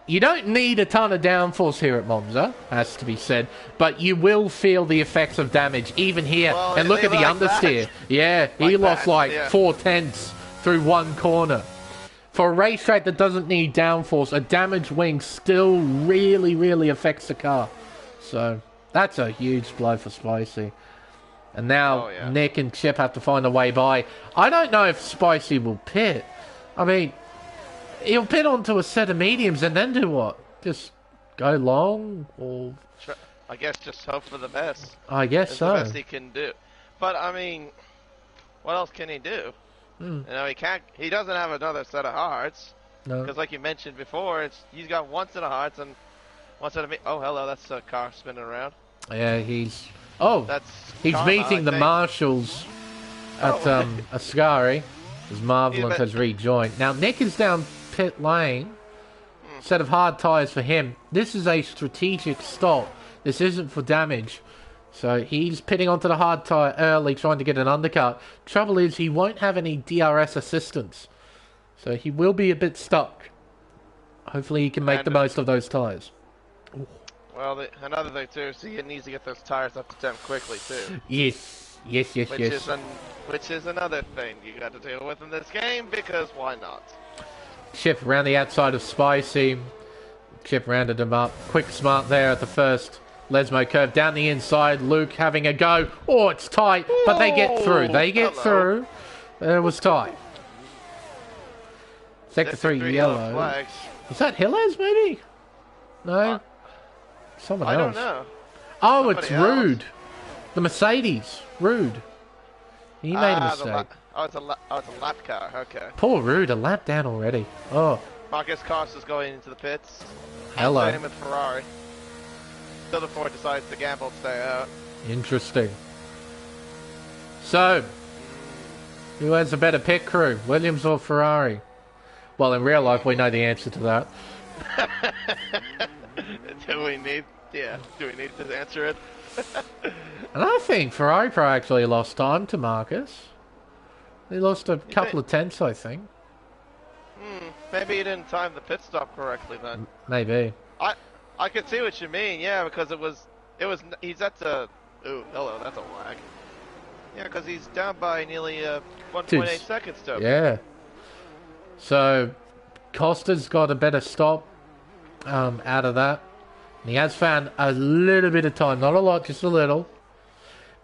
you don't need a ton of downforce here at Monza, has to be said, but you will feel the effects of damage even here. Well, and look at the understeer. Yeah, he lost like 4/10 through one corner. For a racetrack that doesn't need downforce, a damaged wing still really, really affects the car. So that's a huge blow for Spicy. And now Nick and Chip have to find a way by. I don't know if Spicy will pit. I mean, he'll pit onto a set of mediums and then do what? Just go long? Or I guess just hope for the best. I guess It's so. the best he can do. But, I mean, what else can he do? You know, he doesn't have another set of hearts. No. Because like you mentioned before, he's got one set of hearts and one set of... Oh, hello, that's a car spinning around. Yeah, he's... Oh, That's he's karma, meeting I the think. marshals at Ascari, as Marvelant has rejoined. Now, Nick is down pit lane. Set of hard tyres for him. This is a strategic stop. This isn't for damage. So he's pitting onto the hard tyre early, trying to get an undercut. Trouble is, he won't have any DRS assistance. So he will be a bit stuck. Hopefully he can make the most of those tyres. Well, another thing too, is he needs to get those tires up to temp quickly too. Yes. Which is another thing you got to deal with in this game, because why not? Chip around the outside of Spicy. Chip rounded him up. Quick smart there at the first Lesmo curve. Down the inside, Luke having a go. Oh, it's tight, but they get through. They get through. It was tight. Sector 3 yellow. Flags. Is that Hillers, maybe? No? Someone else. I don't know. Oh, it's Somebody Rude. else. The Mercedes. Rude. He made a mistake. It's a lap car. Okay. Poor Rude, a lap down already. Oh, Marcus Costa's going into the pits. hello. Same with Ferrari. Still Ford decides to gamble and stay out. Interesting. So, who has a better pit crew, Williams or Ferrari? Well, in real life, we know the answer to that. Do we need to answer it? And I think Ferrari Pro actually lost time to Marcus. He lost a couple of tenths, I think. Maybe he didn't time the pit stop correctly then. Maybe. I could see what you mean, yeah, because he's at the... Ooh, hello, that's a lag. Yeah, because he's down by nearly 1.8 seconds to him. Yeah. So, Costa's got a better stop out of that. And he has found a little bit of time. Not a lot, just a little.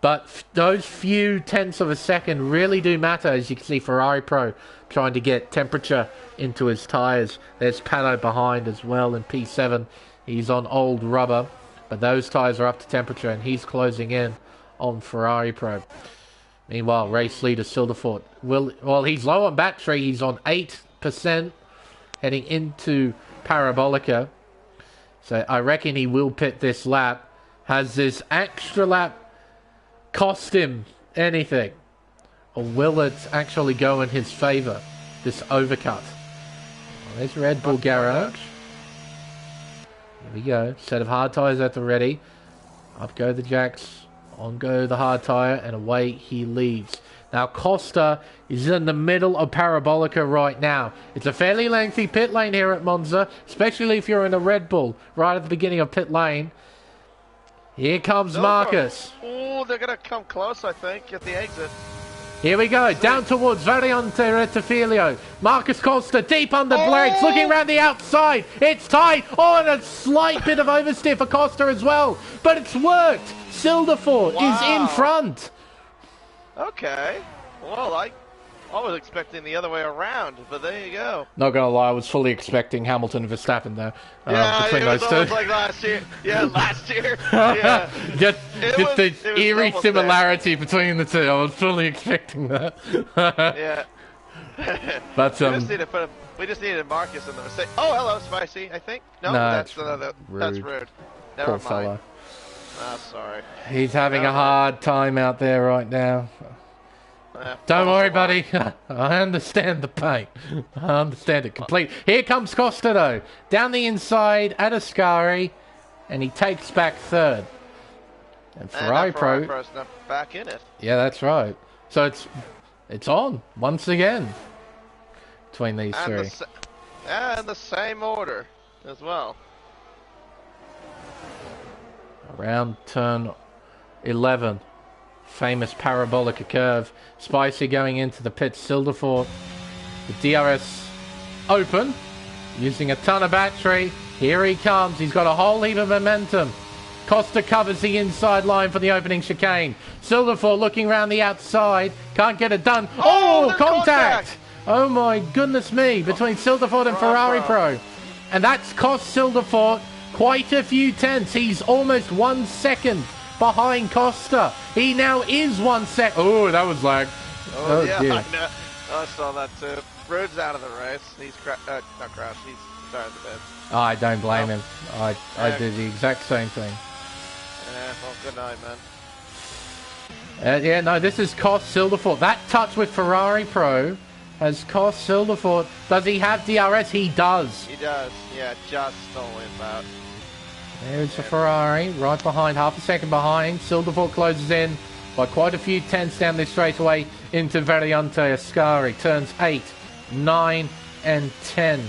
But those few tenths of a second really do matter, as you can see Ferrari Pro trying to get temperature into his tyres. There's Pato behind as well in P7. He's on old rubber, but those tyres are up to temperature, and he's closing in on Ferrari Pro. Meanwhile, race leader Silderford, well, he's low on battery. He's on 8% heading into Parabolica. So I reckon he will pit this lap. Has this extra lap cost him anything? Or will it actually go in his favour, this overcut? Well, there's Red Bull Garage. Here we go. Set of hard tyres at the ready. Up go the jacks. On go the hard tyre. And away he leaves. Now Costa is in the middle of Parabolica right now. It's a fairly lengthy pit lane here at Monza, especially if you're in a Red Bull right at the beginning of pit lane. Here comes Marcus. Oh, they're going to come close, I think, at the exit. Here we go, down towards Variante Rettifilio. Marcus Costa deep under brakes, looking around the outside. It's tight. Oh, and a slight bit of oversteer for Costa as well. But it's worked. Silderford is in front. Okay. Well, I was expecting the other way around, but there you go. Not gonna lie, I was fully expecting Hamilton and Verstappen there. Yeah, between it those was two. almost like last year. Yeah, last year. Yeah. just the it was eerie almost similarity between the two. I was fully expecting that. Yeah. But we just needed Marcus in the mistake. Oh, hello, Spicy. I think. No, that's another. Rude. That's rude. Never Poor mind. fellow. Ah, sorry. He's having a hard time out there right now. Don't worry, buddy. I understand the pain. I understand it completely. Here comes Costa, though. Down the inside at Ascari. and he takes back third. And Ferrari Pro... Pro's not back in it. Yeah, that's right. So it's on, once again, between these three. And the same order as well. Around turn 11. Famous parabolic curve. Spicy going into the pit. Silderford. The DRS open. Using a ton of battery. Here he comes. He's got a whole heap of momentum. Costa covers the inside line for the opening chicane. Silderford looking around the outside. Can't get it done. Oh, contact! Oh my goodness me. Between Silderford and Ferrari Pro. And that's cost Silderford quite a few tenths. He's almost 1 second behind Costa. He now is 1 sec. Oh, that was lag. Oh yeah, dear. I saw that too. Rude's out of the race. He's not crashed. He's started the bit. I don't blame him. I did the exact same thing. Yeah, well, good night, man. Yeah, no, this is cost Silderford. That touch with Ferrari Pro has cost Silderford. Does he have DRS? He does. He does. Yeah, just stole him out. There's the Ferrari, right behind, half a second behind. Silderford closes in by quite a few tenths down this straightaway into Variante Ascari. Turns 8, 9, and 10.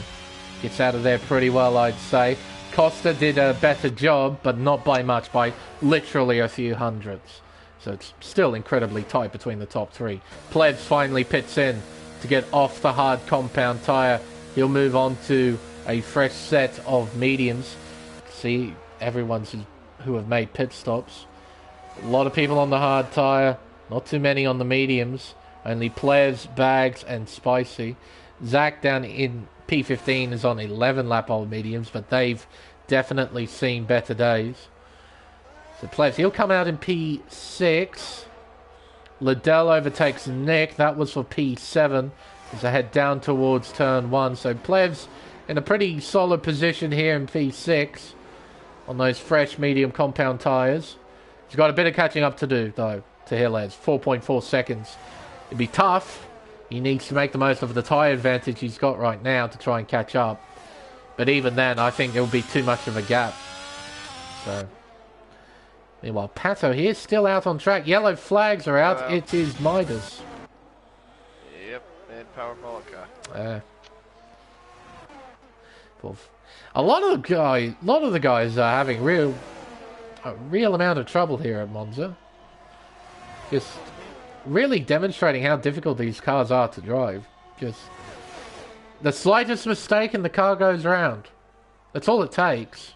Gets out of there pretty well, I'd say. Costa did a better job, but not by much, by literally a few hundredths. So it's still incredibly tight between the top three. Plebs finally pits in to get off the hard compound tyre. He'll move on to a fresh set of mediums. See, everyone's who have made pit stops. A lot of people on the hard tyre, not too many on the mediums. Only Plebs, Bags, and Spicy. Zach down in P15 is on 11 lap old mediums, but they've definitely seen better days. So Plebs, he'll come out in P6. Liddell overtakes Nick. That was for P7 as they head down towards turn 1. So Plebs in a pretty solid position here in P6 on those fresh medium compound tyres. He's got a bit of catching up to do, though, to Hillez. 4.4 seconds. It'd be tough. He needs to make the most of the tyre advantage he's got right now to try and catch up. But even then, I think it will be too much of a gap. So, meanwhile, Pato here still out on track. Yellow flags are out. It is Midas. Yep, and Parabolica. A lot of the guys are having a real amount of trouble here at Monza. Just really demonstrating how difficult these cars are to drive. Just the slightest mistake and the car goes round. That's all it takes.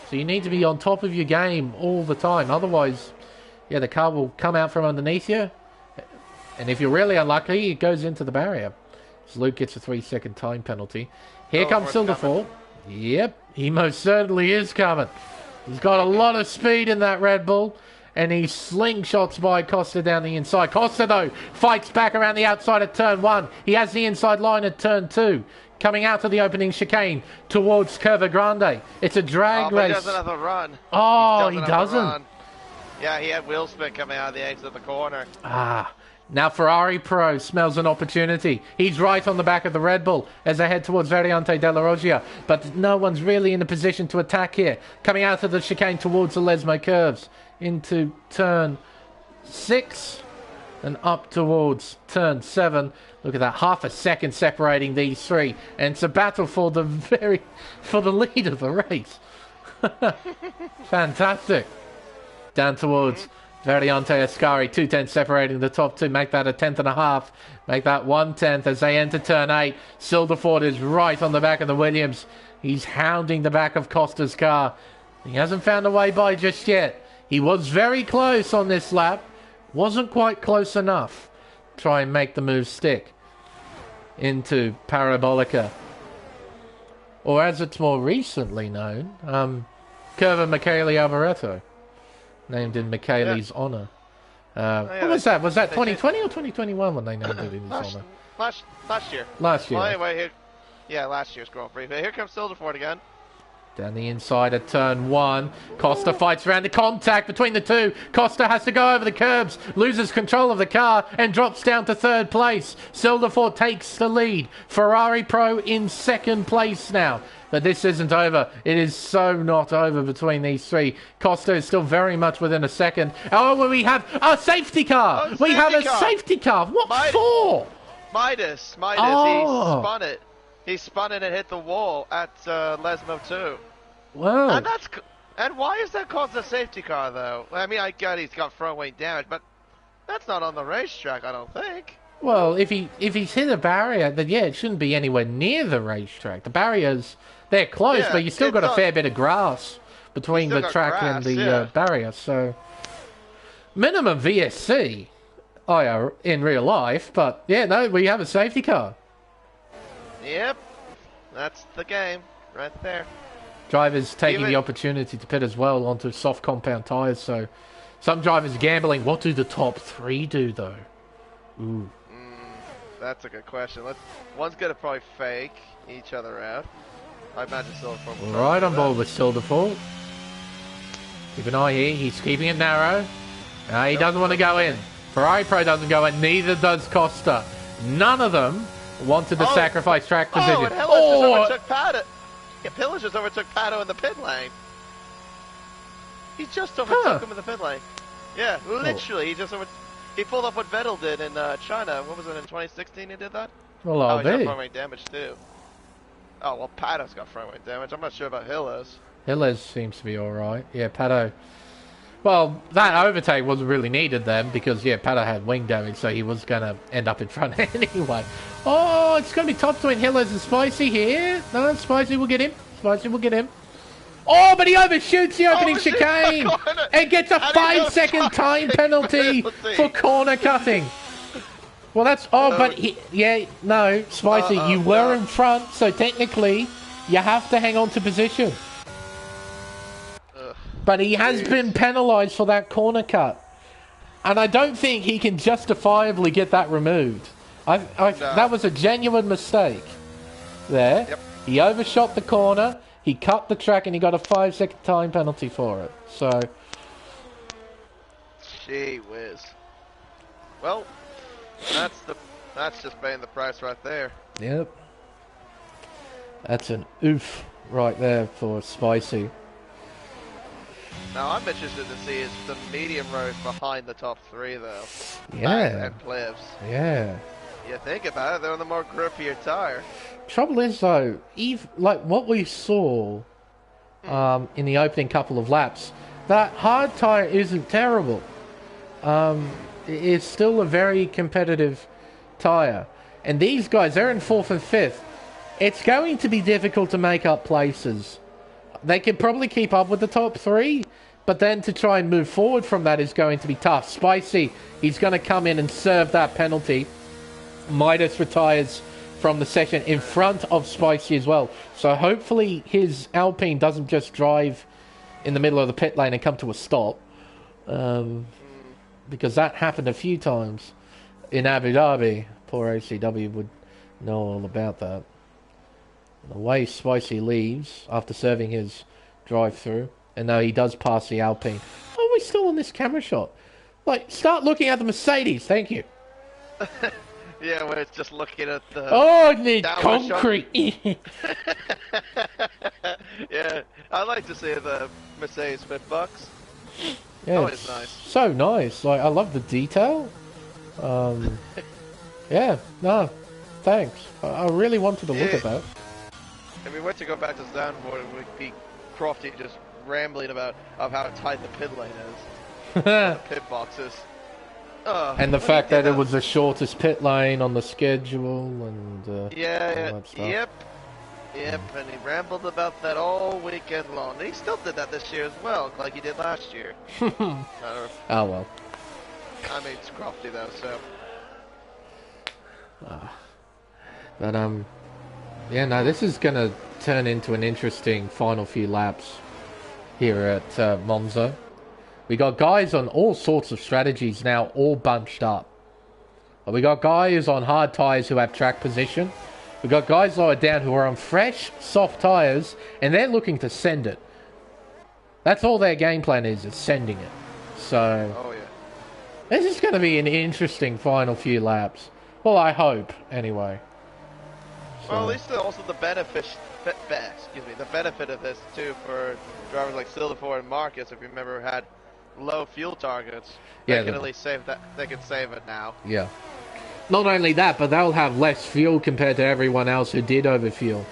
So you need to be on top of your game all the time. Otherwise, yeah, the car will come out from underneath you. And if you're really unlucky, it goes into the barrier. So Luke gets a 3-second time penalty. Here comes Silderford. Yep, he most certainly is coming. He's got a lot of speed in that Red Bull. And he slingshots by Costa down the inside. Costa, though, fights back around the outside at turn 1. He has the inside line at turn 2. Coming out of the opening chicane towards Curva Grande. It's a drag race. He doesn't have a run. Oh, he doesn't. Yeah, he had wheel spin coming out of the exit of the corner. Now Ferrari Pro smells an opportunity. He's right on the back of the Red Bull as they head towards Variante della Roggia. But no one's really in a position to attack here. Coming out of the chicane towards the Lesmo curves. Into turn 6 and up towards turn 7. Look at that, half a second separating these three, and it's a battle for the lead of the race. Fantastic. Down towards Variante Ascari, 2/10 separating the top two. Make that a 10.5. Make that 1/10 as they enter turn 8. Silderford is right on the back of the Williams. He's hounding the back of Costa's car. He hasn't found a way by just yet. He was very close on this lap. Wasn't quite close enough. Try and make the move stick. Into Parabolica. Or as it's more recently known, Curva Michele Alboreto. Named in Michele's honour. What was that? Was that 2020 or 2021 when they named it in his honour? Last year. Last year. Well, anyway, last year's Grand Prix. But here comes Silderford again. Down the inside at turn 1. Costa fights around the contact between the two. Costa has to go over the curbs, loses control of the car, and drops down to 3rd place. Silderford takes the lead. Ferrari Pro in 2nd place now. But this isn't over. It is so not over between these three. Costa is still very much within a second. Oh, well, we have a safety car. We have a safety car. What for? Midas. Oh. He spun it. He spun it and hit the wall at Lesmo 2. Wow. And why is that called a safety car, though? I mean, I get he's got front wing damage, but that's not on the racetrack, I don't think. Well, if he's hit a barrier, then yeah, it shouldn't be anywhere near the racetrack. The barriers, they're close, but you still got a fair bit of grass between the track and the barrier. So, minimum VSC, in real life, but yeah, no, we have a safety car. Yep, that's the game right there. Drivers taking the opportunity to pit as well onto soft compound tyres, so some drivers are gambling. What do the top three do, though? Ooh. That's a good question. One's going to probably fake each other out. I imagine Silverfort will right on board with Silverfort. Keep an eye here. He's keeping it narrow. He doesn't want to go in. Ferrari Pro doesn't go in. Neither does Costa. None of them wanted to sacrifice track position. And Hillis just overtook Pato. Yeah, Pillis just overtook Pato in the pit lane. He just overtook him in the pit lane. Yeah, literally. He pulled up what Vettel did in China. What was it, in 2016 he did that? Well, he got front wing damage too. Oh, well, Pato's got front wing damage. I'm not sure about Hillis. Hillis seems to be alright. Yeah, Pato. Well, that overtake wasn't really needed then because, yeah, Pato had wing damage, so he was going to end up in front anyway. Oh, it's going to be tough between Hillis and Spicy here. No, Spicy will get him. Spicy will get him. Oh, but he overshoots the opening chicane and gets a 5-second time penalty for corner cutting. Well, that's... Oh, but... Spicy, you were in front, so technically you have to hang on to position. But he has been penalised for that corner cut. And I don't think he can justifiably get that removed. That was a genuine mistake there. Yep. He overshot the corner... He cut the track and he got a 5-second time penalty for it. So, gee whiz. Well, that's just paying the price right there. Yep. That's an oof right there for Spicy. Now I'm interested to see is the medium road behind the top three though. Yeah. And Plebs. Yeah. You think about it, they're on the more grippier tire. Trouble is though, like what we saw in the opening couple of laps, that hard tyre isn't terrible. It's still a very competitive tyre. And these guys, they're in 4th and 5th. It's going to be difficult to make up places. They can probably keep up with the top three, but then to try and move forward from that is going to be tough. Spicy, he's going to come in and serve that penalty. Midas retires from the session in front of Spicy as well. So hopefully his Alpine doesn't just drive in the middle of the pit lane and come to a stop. Because that happened a few times in Abu Dhabi. Poor OCW would know all about that. And the way Spicy leaves after serving his drive-through, and now he does pass the Alpine. Oh, we're still on this camera shot. Like, start looking at the Mercedes, thank you. Yeah, where it's just looking at the... Oh, the concrete! Yeah, I like to see the Mercedes Spitbox. Yeah, it's nice. So nice. Like, I love the detail. Yeah, no, thanks. I really wanted to look at that. If we were to go back to Soundboard, it would be Crofty just rambling about how tight the pit lane is. The pit boxes. And the fact that it was the shortest pit lane on the schedule and all that stuff. Yep, and he rambled about that all weekend long. And he still did that this year as well, like he did last year. Oh well. I mean, it's Crofty though, so. But yeah, no, this is gonna turn into an interesting final few laps here at Monza. We got guys on all sorts of strategies now, all bunched up. We got guys on hard tyres who have track position. We got guys lower down who are on fresh, soft tyres, and they're looking to send it. That's all their game plan is sending it. So, this is going to be an interesting final few laps. Well, I hope, anyway. So. Well, at least also the the benefit of this too for drivers like Silverford and Marcus, if you remember, had low fuel targets. They can at least save that. They can save it now. Yeah. Not only that, but they'll have less fuel compared to everyone else who did overfuel.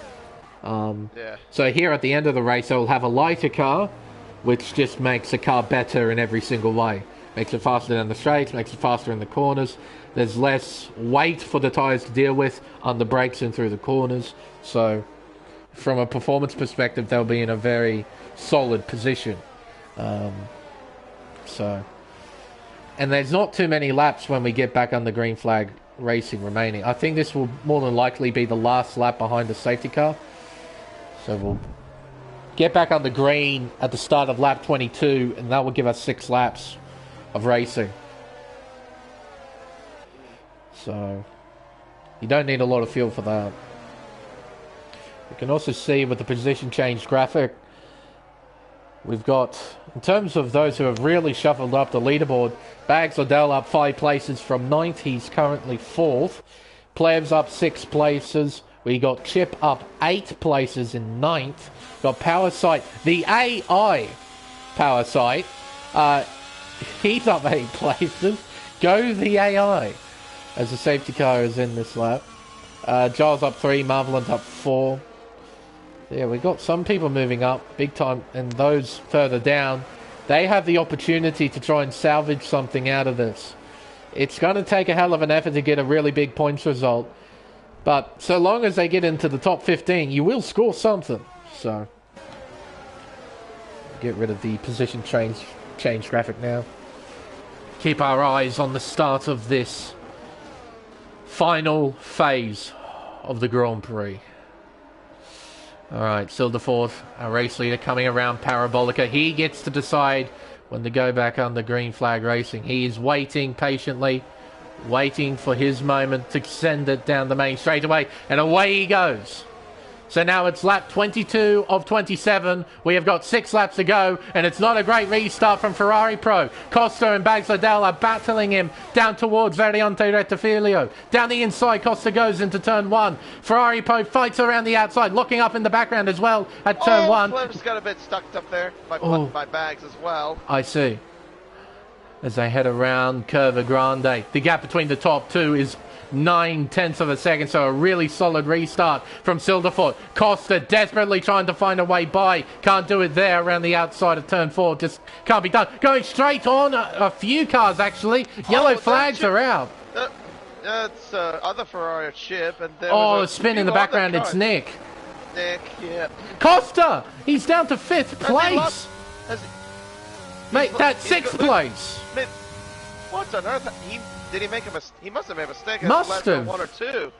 Yeah. So here at the end of the race, they'll have a lighter car, which just makes the car better in every single way. Makes it faster down the straights, makes it faster in the corners. There's less weight for the tyres to deal with on the brakes and through the corners. So from a performance perspective, they'll be in a very solid position. And there's not too many laps when we get back on the green flag racing remaining. I think this will more than likely be the last lap behind the safety car. So we'll get back on the green at the start of lap 22, and that will give us 6 laps of racing. So you don't need a lot of fuel for that. You can also see with the position change graphic, we've got, in terms of those who have really shuffled up the leaderboard, Bags Liddell up 5 places from 9th. He's currently 4th. Plebs up 6 places. We got Chip up 8 places in 9th. Got Power Sight, the AI Power Sight. He's up 8 places. Go the AI, as the safety car is in this lap. Giles up 3, Marvelant up 4. Yeah, we got some people moving up big time, and those further down, they have the opportunity to try and salvage something out of this. It's going to take a hell of an effort to get a really big points result, but so long as they get into the top 15, you will score something. So, get rid of the position change graphic now. Keep our eyes on the start of this final phase of the Grand Prix. Alright, Silderford, our race leader, coming around Parabolica. He gets to decide when to go back on the green flag racing. He is waiting patiently, waiting for his moment to send it down the main straightaway, and away he goes. So now it's lap 22 of 27. We have got 6 laps to go, and it's not a great restart from Ferrari Pro. Costa and Bags Liddell are battling him down towards Variante Rettifilio. Down the inside, Costa goes into turn 1. Ferrari Pro fights around the outside, looking up in the background as well at turn 1. Pleb's got a bit stuck up there by Bags as well. I see. As they head around Curva Grande, the gap between the top 2 is 9/10 of a second, so a really solid restart from Silderfoot. Costa desperately trying to find a way by. Can't do it there around the outside of turn 4. Just can't be done. Going straight on a few cars, actually. Yellow flags are out. That's other Ferrari Chip. And the spin in the background, it's Nick. Nick, yeah. Costa! He's down to 5th place. Mate, that's 6th place. What on earth? Did he make a mistake? He must have made a mistake. Must have. 1 or 2.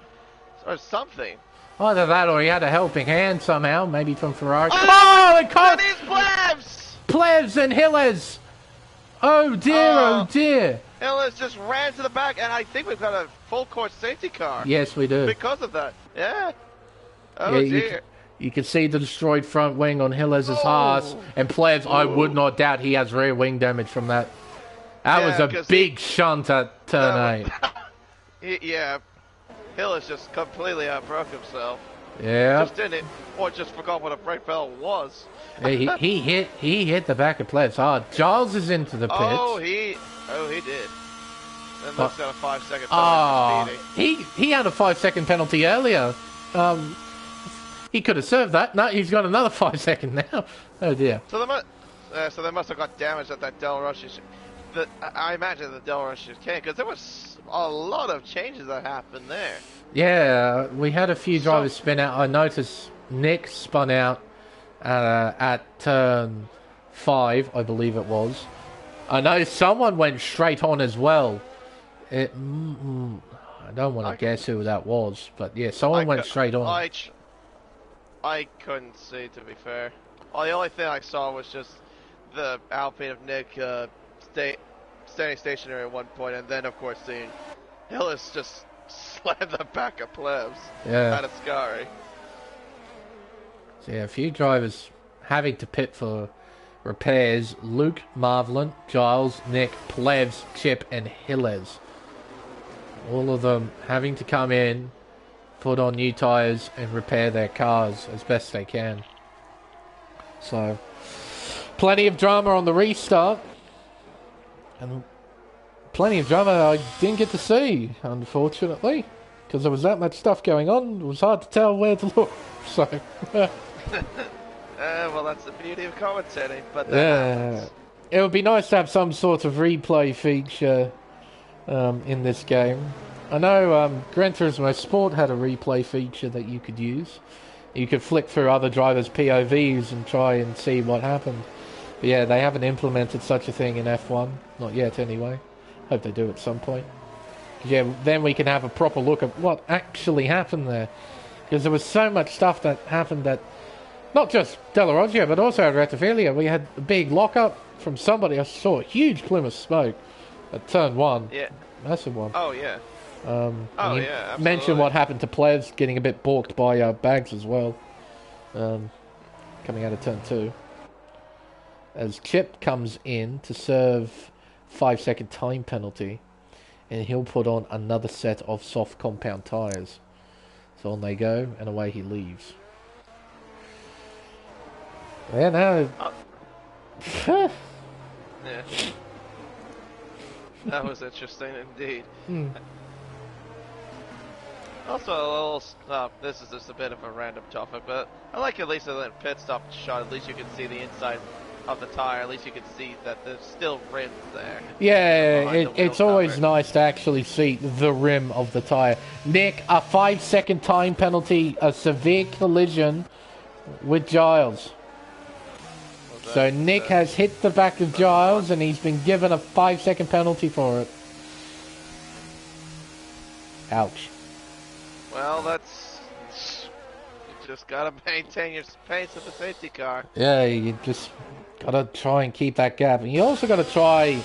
Or something. Either that or he had a helping hand somehow, maybe from Ferrari. Oh, it caught these plebs! Plebs and Hilles. Oh dear. Hilles just ran to the back, and I think we've got a full course safety car. Yes, we do. Because of that. Yeah. Oh dear. You can see the destroyed front wing on Hilles' Haas. And Plebs, I would not doubt he has rear wing damage from that. That was a big shunt at turn 8. Yeah. Hilles just completely outbroke himself. Yeah. Just didn't it, or just forgot what a brake pedal was. Yeah, he hit the back of Plebs hard. Giles is into the pits. He did. And Luke's got a 5-second penalty. He had a 5-second penalty earlier. He could have served that. No, he's got another 5-second now. Oh dear. So they must have got damaged at that Del Rush. I imagine the Del Rush chicane, because there was a lot of changes that happened there. Yeah, we had a few drivers spin out. I noticed Nick spun out at turn 5, I believe it was. I know someone went straight on as well. I don't want to guess who that was, but yeah, someone went straight on. I couldn't see, to be fair. The only thing I saw was just the Alpine of Nick standing stationary at one point, and then of course seeing Hillis just slam the back of Plebs at Ascari. So yeah, a few drivers having to pit for repairs. Luke, Marvelin, Giles, Nick, Plebs, Chip, and Hilles. All of them having to come in put on new tyres and repair their cars as best they can. So, plenty of drama on the restart. And plenty of drama I didn't get to see, unfortunately. Because there was that much stuff going on, it was hard to tell where to look. So, well, that's the beauty of commentating. But it would be nice to have some sort of replay feature in this game. I know Gran Turismo Sport had a replay feature that you could use. You could flick through other drivers' POVs and try and see what happened. But yeah, they haven't implemented such a thing in F1. Not yet, anyway. Hope they do at some point. Yeah, then we can have a proper look at what actually happened there. Because there was so much stuff that happened that... Not just Della Roggia, but also at Rettifilia. We had a big lockup from somebody. I saw a huge plume of smoke at turn 1. Yeah. Massive one. Oh, yeah. Absolutely. Mentioned what happened to players getting a bit balked by bags as well. Coming out of turn 2. As Chip comes in to serve 5-second time penalty. And he'll put on another set of soft compound tyres. So on they go, and away he leaves. Yeah, now... yeah. That was interesting indeed. Also, a little, this is just a bit of a random topic, but I like at least a pit stop shot. At least you can see the inside of the tire. At least you can see that there's still rims there. Yeah, it's always nice to actually see the rim of the tire. Nick, a 5-second time penalty, a severe collision with Giles. So Nick has hit the back of Giles, and he's been given a 5-second penalty for it. Ouch. Well, that's... You just gotta maintain your pace with the safety car. Yeah, you just gotta try and keep that gap. And you also gotta try...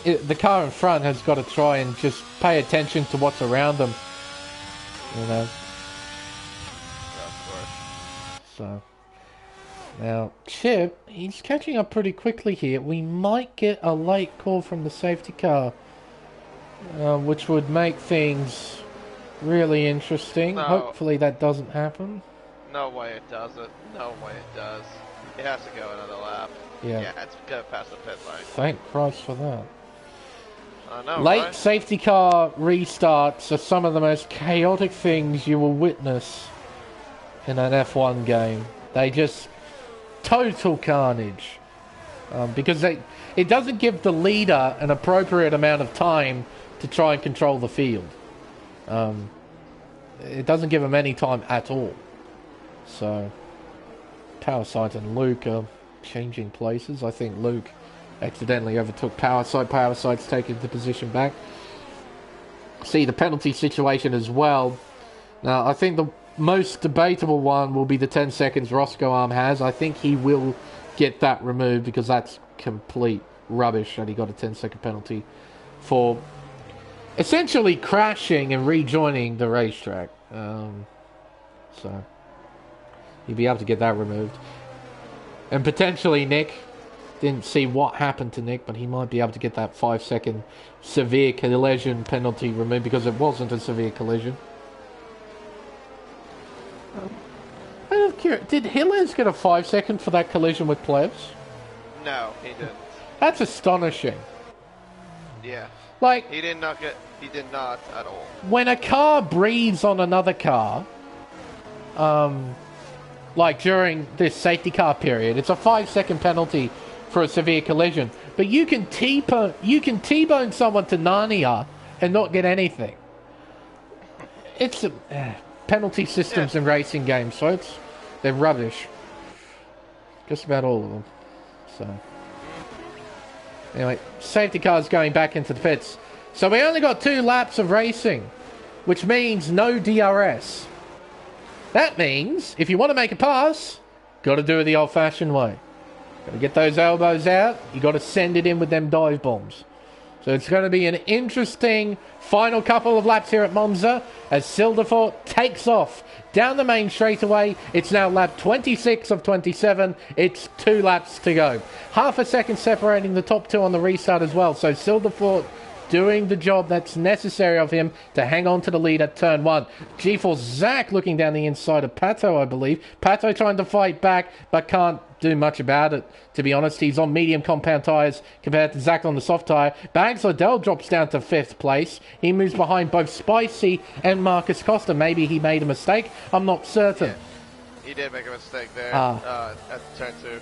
The car in front has got to try and just pay attention to what's around them. You know? Yeah, of course. So... Now, Chip, he's catching up pretty quickly here. We might get a late call from the safety car, which would make things really interesting. No. Hopefully that doesn't happen. No way it doesn't. No way it does. It has to go another lap. Yeah, it's going past the pit lane. Thank Christ for that. I know, Late right? safety car restarts are some of the most chaotic things you will witness in an F1 game. They just... total carnage, because it doesn't give the leader an appropriate amount of time to try and control the field. It doesn't give him any time at all. So Powerside and Luke are changing places. I think Luke accidentally overtook Powerside. Powerside's taking the position back. See the penalty situation as well. Now I think the most debatable one will be the 10 seconds Roscoe Arm has. I think he will get that removed because that's complete rubbish that he got a 10-second penalty for essentially crashing and rejoining the racetrack. So he'll be able to get that removed. And potentially Nick, didn't see what happened to Nick, but he might be able to get that 5-second severe collision penalty removed because it wasn't a severe collision. I'm curious, did Hillers get a 5-second for that collision with Plebs? No, he didn't. That's astonishing. Yeah. Like, he did not at all. When a car breathes on another car, like during this safety car period, it's a 5-second penalty for a severe collision. But you can T-bone someone to Narnia and not get anything. It's penalty systems in racing games, so they're rubbish. Just about all of them. So anyway, safety car's going back into the pits. So we only got 2 laps of racing, which means no DRS. That means if you want to make a pass, got to do it the old-fashioned way. Got to get those elbows out. You got to send it in with them dive bombs. So it's going to be an interesting final couple of laps here at Monza as Silderfort takes off down the main straightaway. It's now lap 26 of 27. It's 2 laps to go. Half a second separating the top 2 on the restart as well. So Silderfort doing the job that's necessary of him to hang on to the lead at turn 1. G-Force Zach looking down the inside of Pato, I believe. Pato trying to fight back, but can't do much about it, to be honest. He's on medium compound tyres compared to Zach on the soft tyre. Bags Liddell drops down to 5th place. He moves behind both Spicy and Marcus Costa. Maybe he made a mistake. I'm not certain. Yeah, he did make a mistake there at turn 2.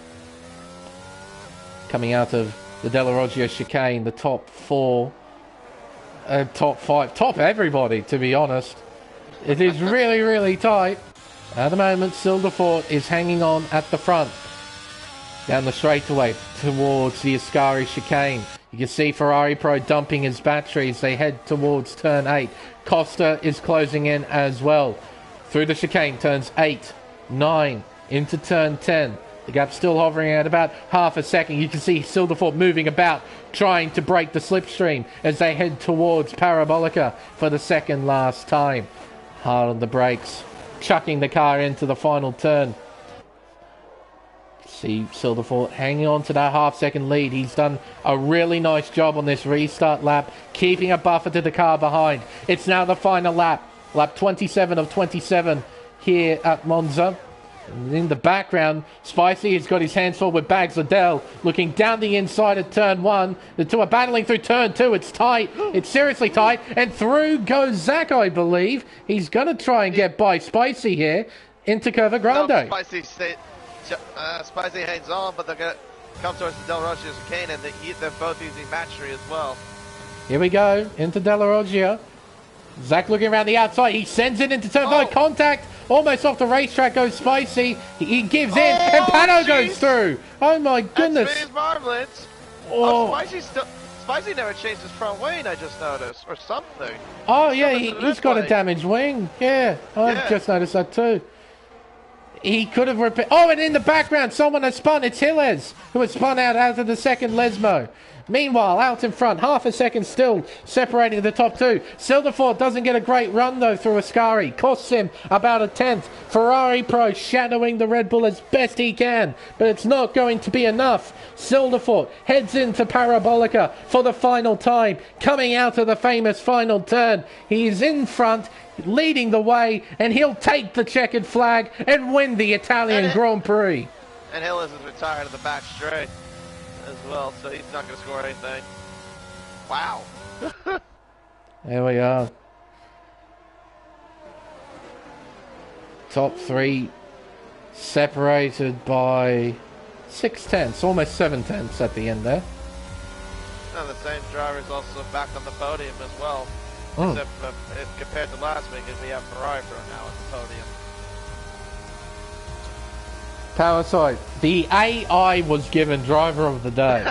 Coming out of the Della Roggia chicane, the top 4, top 5, top everybody, to be honest. It is really, really tight. At the moment, Silderfort is hanging on at the front. Down the straightaway towards the Ascari chicane. You can see Ferrari Pro dumping his battery as they head towards turn 8. Costa is closing in as well. Through the chicane, turns 8, 9, into turn 10. The gap's still hovering at about half a second. You can see Silderfort moving about, trying to break the slipstream as they head towards Parabolica for the second last time. Hard on the brakes, chucking the car into the final turn. See Silderfort hanging on to that half-second lead. He's done a really nice job on this restart lap, keeping a buffer to the car behind. It's now the final lap. Lap 27 of 27 here at Monza. And in the background, Spicy has got his hands full with Bags Liddell, looking down the inside of turn 1. The two are battling through turn 2. It's tight. It's seriously tight. And through goes Zach, I believe. He's going to try and get by Spicy here into Curva Grande. No, Spicy hangs on, but they're going to come towards the Della Roggia chicane, and they're both using battery as well. Here we go, into Della Roggia. Zach looking around the outside. He sends it into turn 5. Contact. Almost off the racetrack goes Spicy. He gives in, and Pato goes through. Oh my goodness. That's marvelous. Spicy never changed his front wing, I just noticed, or something. Oh yeah, he's got a damaged wing. Yeah, I just noticed that too. He could have repaired. Oh, and in the background, someone has spun. It's Hilles, who has spun out of the second Lesmo. Meanwhile, out in front, half a second still separating the top 2. Silderfort doesn't get a great run, though, through Ascari. Costs him about a 10th. Ferrari Pro shadowing the Red Bull as best he can, but it's not going to be enough. Silderfort heads into Parabolica for the final time, coming out of the famous final turn. He's in front, leading the way, and he'll take the checkered flag and win the Italian Grand Prix. And Hillis is retired at the back straight as well, so he's not going to score anything. Wow. There we are. Top 3 separated by 6/10, almost 7/10 at the end there. And the same driver is also back on the podium as well. Except compared to last week, we have Ferrari Pro now at the podium. Power side. The AI was given driver of the day.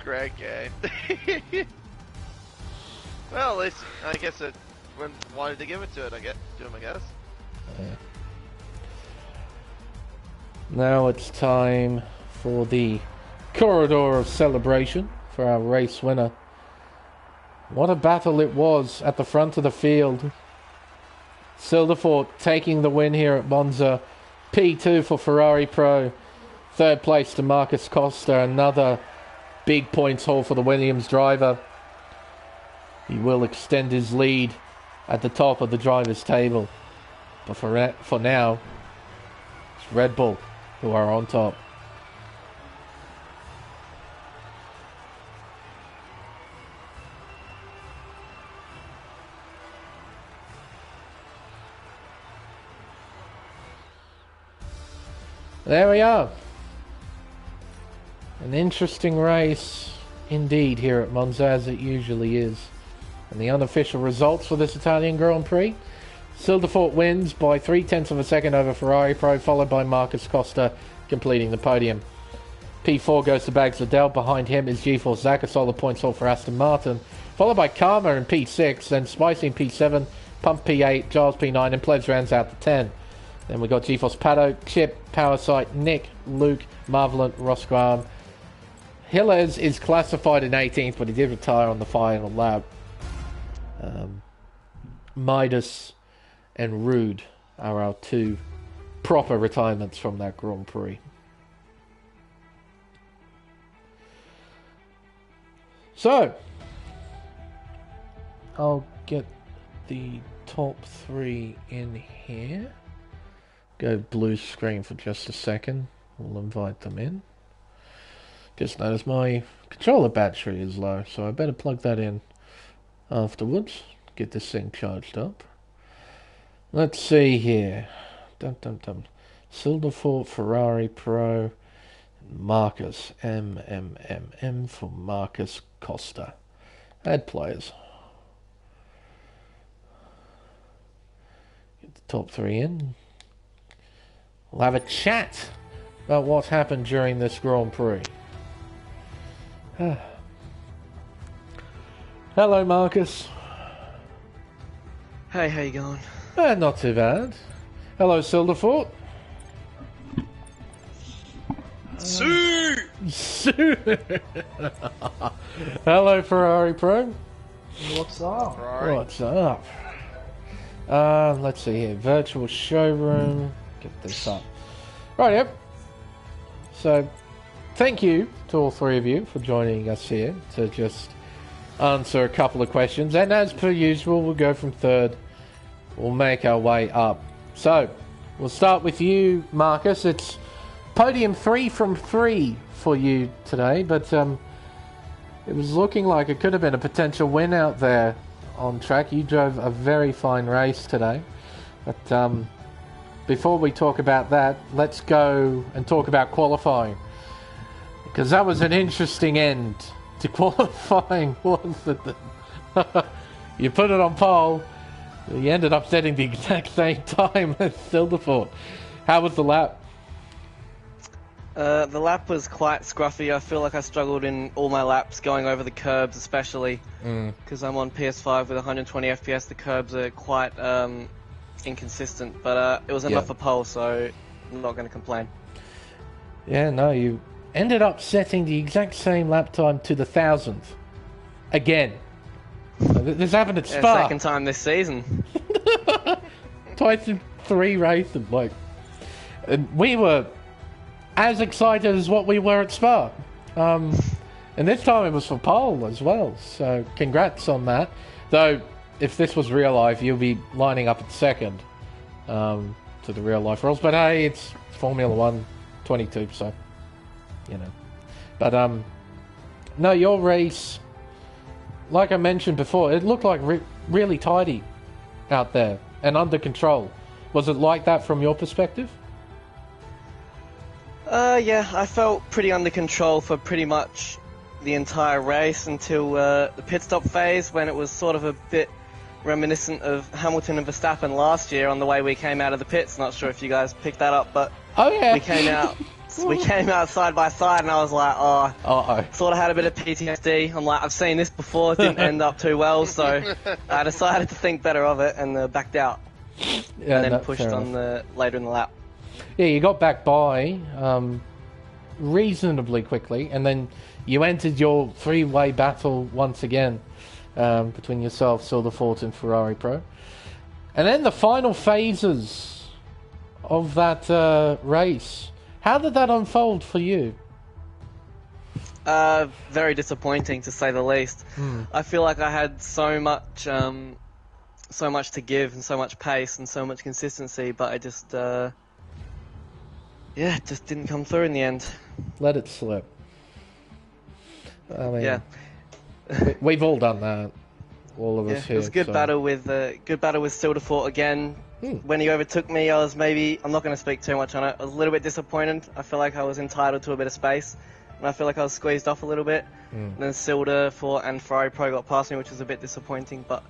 Great game. Well, at least I guess it wanted to give it to him, I guess. Yeah. Now it's time for the corridor of celebration for our race winner. What a battle it was at the front of the field. Silderfort taking the win here at Monza. P2 for Ferrari Pro. 3rd place to Marcus Costa. Another big points haul for the Williams driver. He will extend his lead at the top of the drivers' table. But for now, it's Red Bull who are on top. There we are. An interesting race indeed here at Monza, as it usually is. And the unofficial results for this Italian Grand Prix. Silderfort wins by 0.3 of a second over Ferrari Pro, followed by Marcus Costa completing the podium. P4 goes to Bags Liddell. Behind him is G-Force Zach, a solid points haul for Aston Martin. Followed by Karma in P6, then Spicy in P7, Pump P8, Giles P9, and Plebs rounds out to 10. Then we got GeForce Pato, Chip, Powersight, Nick, Luke, Marvellant, Ross Graham. Hilles is classified in 18th, but he did retire on the final lap. Midas and Rude are our 2 proper retirements from that Grand Prix. So, I'll get the top 3 in here. Go blue screen for just a second. We'll invite them in. Just noticed my controller battery is low, so I better plug that in afterwards. Get this thing charged up. Let's see here. Silverfort, Ferrari Pro, Marcus, M for Marcus Costa. Add players. Get the top 3 in. We'll have a chat about what happened during this Grand Prix. Hello, Marcus. Hey, how you going? Not too bad. Hello, Silverfort. Sue! Hello, Ferrari Pro. What's up? Ferrari. What's up? Let's see here. Virtual showroom. Get this up. Right, yep. So, thank you to all 3 of you for joining us here to just answer a couple of questions. And as per usual, we'll go from 3rd. We'll make our way up. So, we'll start with you, Marcus. It's podium 3 from 3 for you today, but it was looking like it could have been a potential win out there on track. You drove a very fine race today. But before we talk about that, let's go and talk about qualifying. Because that was an interesting end to qualifying, wasn't it? You put it on pole, you ended up setting the exact same time as Silverfort. How was the lap? The lap was quite scruffy. I feel like I struggled in all my laps, going over the curbs especially, because I'm on PS5 with 120 FPS. The curbs are quite inconsistent, but it was enough for pole, so I'm not going to complain. Yeah, no, you ended up setting the exact same lap time to the 1000th. Again. This happened at Spa. Second time this season. Twice in 3 races, like. And we were as excited as what we were at Spa. And this time it was for pole as well, so congrats on that. Though, if this was real life, you'll be lining up at 2nd to the real life rules. But hey, it's Formula 1 22, so, you know. But, no, your race, like I mentioned before, it looked like really tidy out there and under control. Was it like that from your perspective? Yeah, I felt pretty under control for pretty much the entire race until the pit stop phase, when it was sort of a bit reminiscent of Hamilton and Verstappen last year on the way we came out of the pits. Not sure if you guys picked that up, but oh yeah, we came out side by side, and I was like, oh, sort of had a bit of PTSD. I'm like, I've seen this before, it didn't end up too well, so I decided to think better of it and backed out, and then pushed on later in the lap. Yeah, you got back by reasonably quickly, and then you entered your 3-way battle once again between yourself, Silverfort, and Ferrari Pro. And then the final phases of that race. How did that unfold for you? Very disappointing, to say the least. I feel like I had so much to give, and so much pace, and so much consistency, but I just it just didn't come through in the end. Let it slip. I mean, yeah, we've all done that. All of us here. It was a good battle with Silverfort again. When he overtook me, I'm not going to speak too much on it. I was a little bit disappointed. I feel like I was entitled to a bit of space, and I feel like I was squeezed off a little bit. And then Silverfort and Ferrari Pro got past me, which was a bit disappointing, but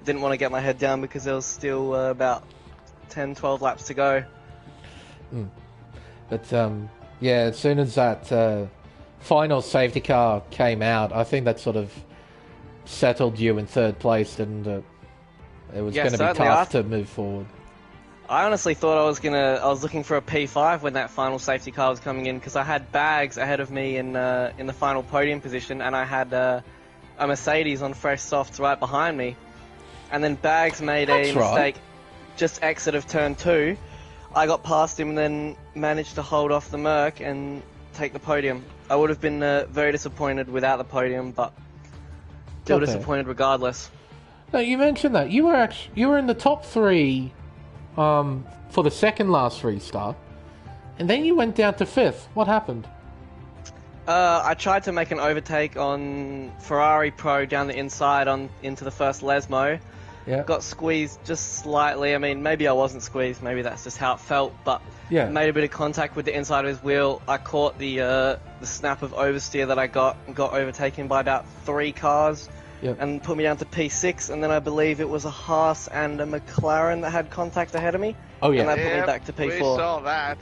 didn't want to get my head down because there was still about 10-12 laps to go. But yeah, as soon as that final safety car came out, I think that sort of settled you in 3rd place, didn't it? It was going to be tough to move forward. I honestly thought I was looking for a P5 when that final safety car was coming in, because I had Bags ahead of me in the final podium position, and I had a Mercedes on fresh softs right behind me. And then Bags made a mistake, just exit of turn 2. I got past him and then managed to hold off the Merc and take the podium. I would have been very disappointed without the podium, but Still got there. disappointed regardless. No, you mentioned that you were in the top 3 for the second last restart, and then you went down to 5th. What happened? I tried to make an overtake on Ferrari Pro down the inside into the first Lesmo. Yeah. Got squeezed just slightly. I mean, maybe I wasn't squeezed. Maybe that's just how it felt. But Yeah. made a bit of contact with the inside of his wheel. I caught the snap of oversteer that I got and got overtaken by about 3 cars. Yep. And put me down to P6. And then I believe it was a Haas and a McLaren that had contact ahead of me. Oh yeah. And that put me back to P4. We saw that.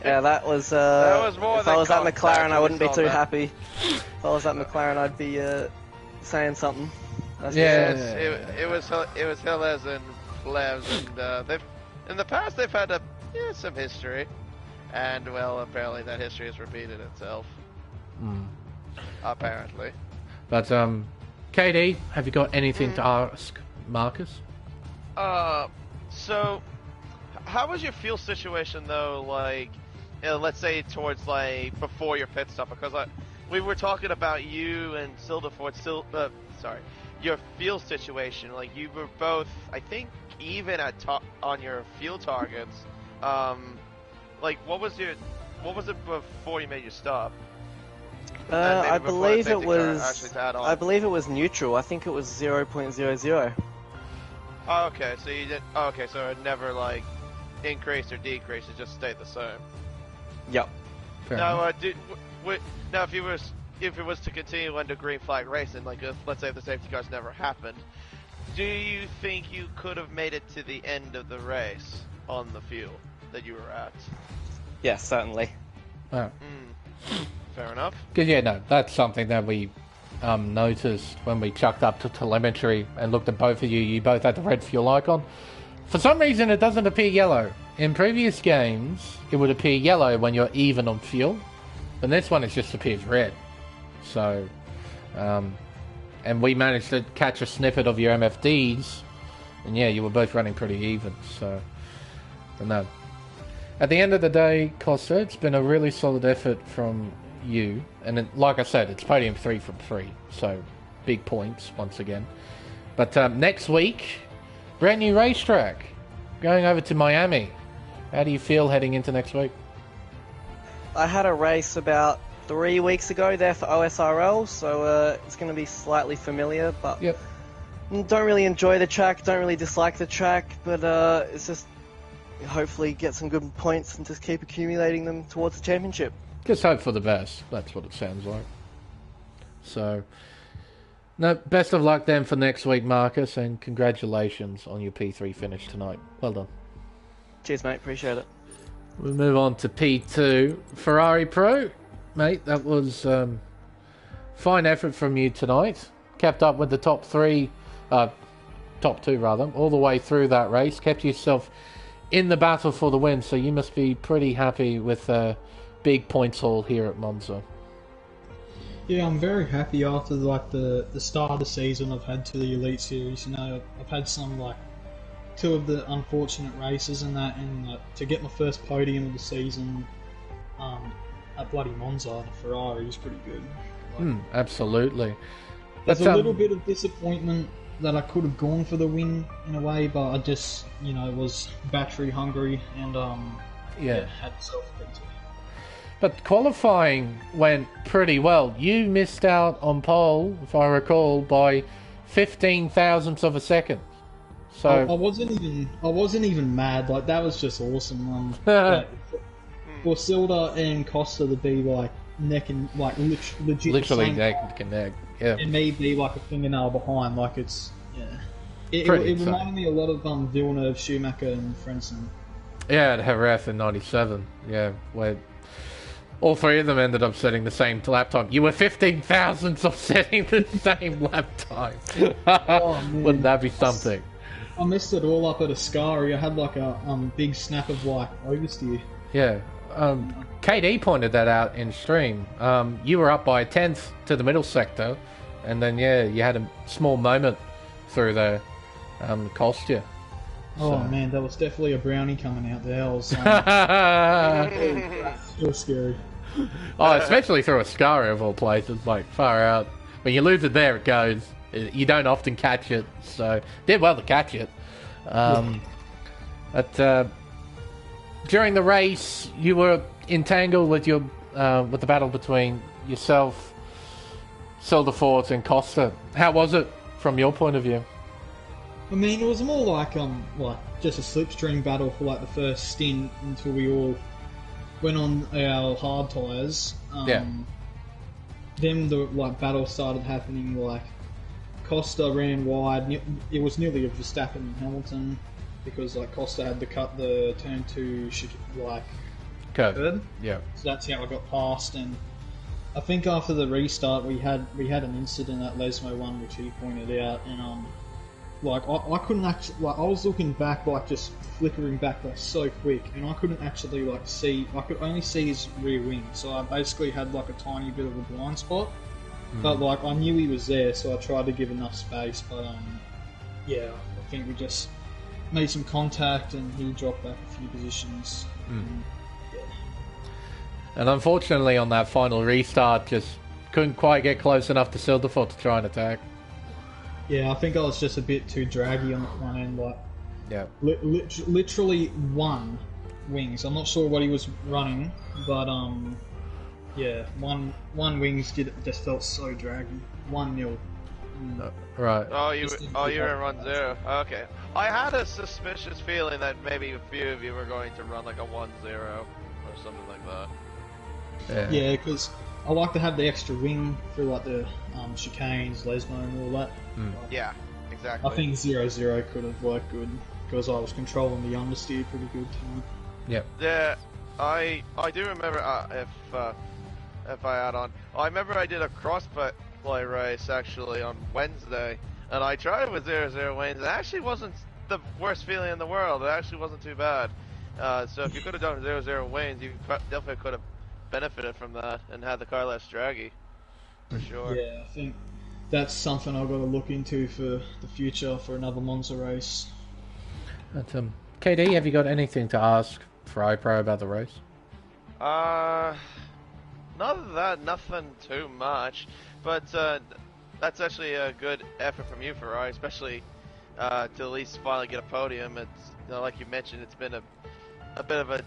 Yeah, that was. That was more if than I was at contact, McLaren, I we wouldn't be saw too that. happy. If I was at McLaren, I'd be saying something. That's for Yeah. sure. It was Hillers and Plevs, and they've in the past they've had some history, and well, apparently that history has repeated itself. Apparently. But KD, have you got anything to ask Marcus? So how was your fuel situation though? Like, let's say towards like before your pit stop, because we were talking about you and Silderford. Your fuel situation. Like you were both, I think, even at on your fuel targets. Like what was it before you made your stop? I believe it was. Actually, to add on. I believe it was neutral. I think it was 0.00. Oh, okay, so you did. Oh, okay, so it never like increased or decreased. It just stayed the same. Yep. Fair Now, enough. now if it was to continue under green flag racing, like let's say if the safety cars never happened, do you think you could have made it to the end of the race on the fuel that you were at? Yes, certainly. Oh. Fair enough. Because yeah, no, that's something that we noticed when we chucked up to telemetry and looked at both of you. You both had the red fuel icon. For some reason, it doesn't appear yellow. In previous games, it would appear yellow when you're even on fuel, but this one it just appears red. So, and we managed to catch a snippet of your MFDs, and yeah, you were both running pretty even. So, but no. At the end of the day, Costa, it's been a really solid effort from you, and like I said, it's podium 3 from 3, so big points once again. But next week, brand new racetrack, going over to Miami. How do you feel heading into next week? I had a race about 3 weeks ago there for OSRL, so it's going to be slightly familiar, but Yep. don't really enjoy the track, don't really dislike the track, but it's just hopefully get some good points and just keep accumulating them towards the championship. Just hope for the best. That's what it sounds like. So, no, best of luck then for next week, Marcus, and congratulations on your P3 finish tonight. Well done. Cheers, mate. Appreciate it. We'll move on to P2. Ferrari Pro. Mate, that was fine effort from you tonight. Kept up with the top 2 rather, all the way through that race. Kept yourself in the battle for the win, so you must be pretty happy with big points haul here at Monza. Yeah, I'm very happy after like the start of the season I've had to the Elite Series. You know, I've had some like 2 of the unfortunate races and that, and to get my first podium of the season at bloody Monza, the Ferrari is pretty good. Like, Absolutely. there's But, a little bit of disappointment that I could have gone for the win in a way, but I just, was battery hungry and had self-pity. But qualifying went pretty well. You missed out on pole, if I recall, by 15 thousandths of a second. So I wasn't even mad. Like, that was just awesome. Like, for Silda and Costa to be like neck and like legit literally the same neck and neck. Yeah. and me be like a fingernail behind. Like, it's It Pretty reminded me a lot of Villeneuve, Schumacher, and Frentzen. Yeah, at Jerez in 97. Yeah, where all 3 of them ended up setting the same lap time. You were 15 thousandths of setting the same lap time. Oh, man. Wouldn't that be something? I messed it all up at Ascari. I had like a big snap of like oversteer. Yeah. KD pointed that out in stream. You were up by a 10th to the middle sector, and then you had a small moment through there. Cost you. Oh man, that was definitely a brownie coming out there. I was, it was scary. Oh, especially through Ascari of all places, like far out. When you lose it there, it goes. You don't often catch it, so did well to catch it. But during the race, you were entangled with with the battle between yourself, Silderfort, and Costa. How was it from your point of view? I mean, it was more like just a slipstream battle for like the first stint until we all went on our hard tyres. Then the battle started happening. Like Costa ran wide. It was nearly a Verstappen and Hamilton because like Costa had to cut the turn two curb. Yeah. So that's how I got past. And I think after the restart, we had an incident at Lesmo 1, which he pointed out, and I couldn't actually, I was looking back, just flickering back so quick, and I couldn't actually see. I could only see his rear wing, so I basically had a tiny bit of a blind spot. But I knew he was there, so I tried to give enough space. But I think we just made some contact, and he dropped back a few positions. And unfortunately, on that final restart, just couldn't quite get close enough to Silderfort to try and attack. Yeah, I think I was just a bit too draggy on the front end. Literally one wings. I'm not sure what he was running, but one wings just felt so draggy. 1-0. Right. Oh, you were in run 0. Okay. I had a suspicious feeling that maybe a few of you were going to run like a 1-0 or something like that. Yeah, because I like to have the extra wing for the chicanes, Lesmo, and all that. Yeah, exactly. I think 0-0 could have worked good because I was controlling the understeer pretty good too. Yep. Yeah, I do remember if I add on, I remember I did a crossplay race actually on Wednesday, and I tried with 0-0 wins. It actually wasn't the worst feeling in the world. It actually wasn't too bad. So if you could have done 0-0 wins, you definitely could have benefited from that and had the car less draggy, for sure. Yeah, I think that's something I've got to look into for the future for another Monza race. But, KD, have you got anything to ask Ferrari Pro about the race? Not that, nothing too much, but that's actually a good effort from you, Ferrari, especially to at least finally get a podium. It's like you mentioned, it's been a bit of a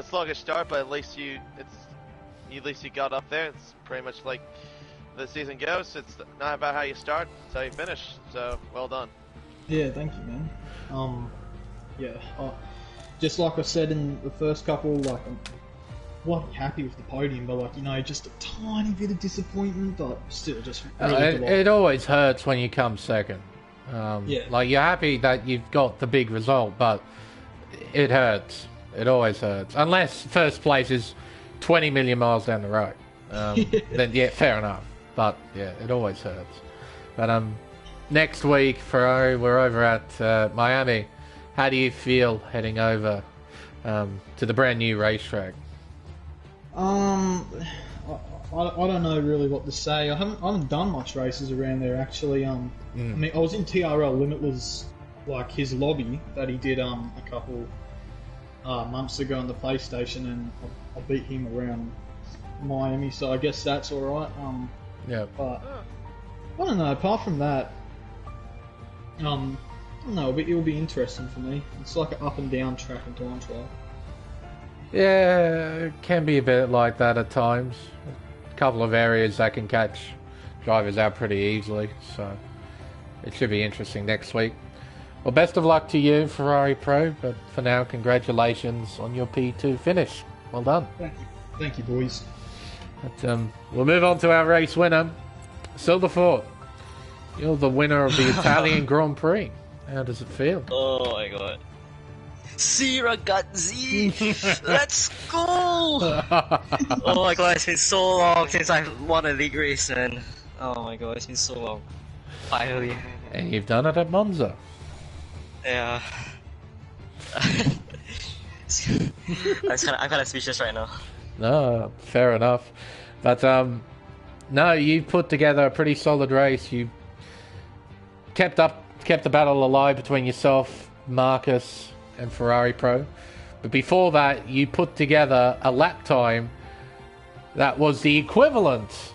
sluggish start, but at least you got up there. It's pretty much like the season goes. It's not about how you start, it's how you finish. So well done. Yeah, thank you, man. Just like I said in the first couple, I'm wasn't happy with the podium, but just a tiny bit of disappointment, but still just really it always hurts when you come second. You're happy that you've got the big result, but it hurts. It always hurts. Unless first place is 20 million miles down the road. Then, fair enough. But, it always hurts. But, next week, Ferrari, we're over at Miami. How do you feel heading over to the brand new racetrack? I don't know really what to say. I haven't done much races around there, actually. I mean, I was in TRL Limitless, his lobby that he did a couple months ago on the PlayStation, and I beat him around Miami, so I guess that's alright. But I don't know, apart from that, I don't know, it'll be interesting for me. It's like an up and down track and time trial. Yeah, it can be a bit like that at times. A couple of areas that can catch drivers out pretty easily, so it should be interesting next week. Well, best of luck to you, Ferrari Pro, but for now, congratulations on your P2 finish. Well done. Thank you, boys. But, we'll move on to our race winner, Silderfort. You're the winner of the Italian Grand Prix. How does it feel? Oh my god. See, ragazzi! Let's go! Oh my god, it's been so long since I've won a league race, man. Oh my god, it's been so long. Finally. And you've done it at Monza. Yeah. I'm kind of speechless right now. No, fair enough. But, no, you put together a pretty solid race. You kept the battle alive between yourself, Marcus, and Ferrari Pro. But before that, you put together a lap time that was the equivalent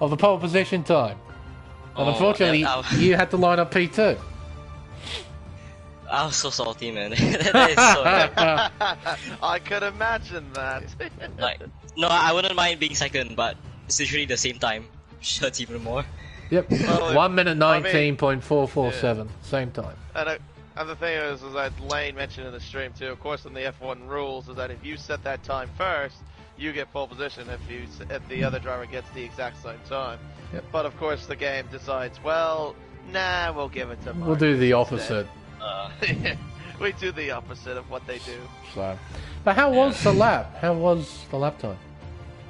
of the pole position time. And unfortunately, you had to line up P2. I was so salty, man. That is so I could imagine that. like, no, I wouldn't mind being second, but it's literally the same time. Which hurts even more. Yep. 1 minute 19.447. Same time. And the thing is that Lane mentioned in the stream too. Of course, in the F1 rules, is that if you set that time first, you get pole position. If the other driver gets the exact same time. Yep. But of course, the game decides, well, nah, we'll give it to Marcus. We'll do the opposite. We do the opposite of what they do. So, but how was the lap? How was the lap time?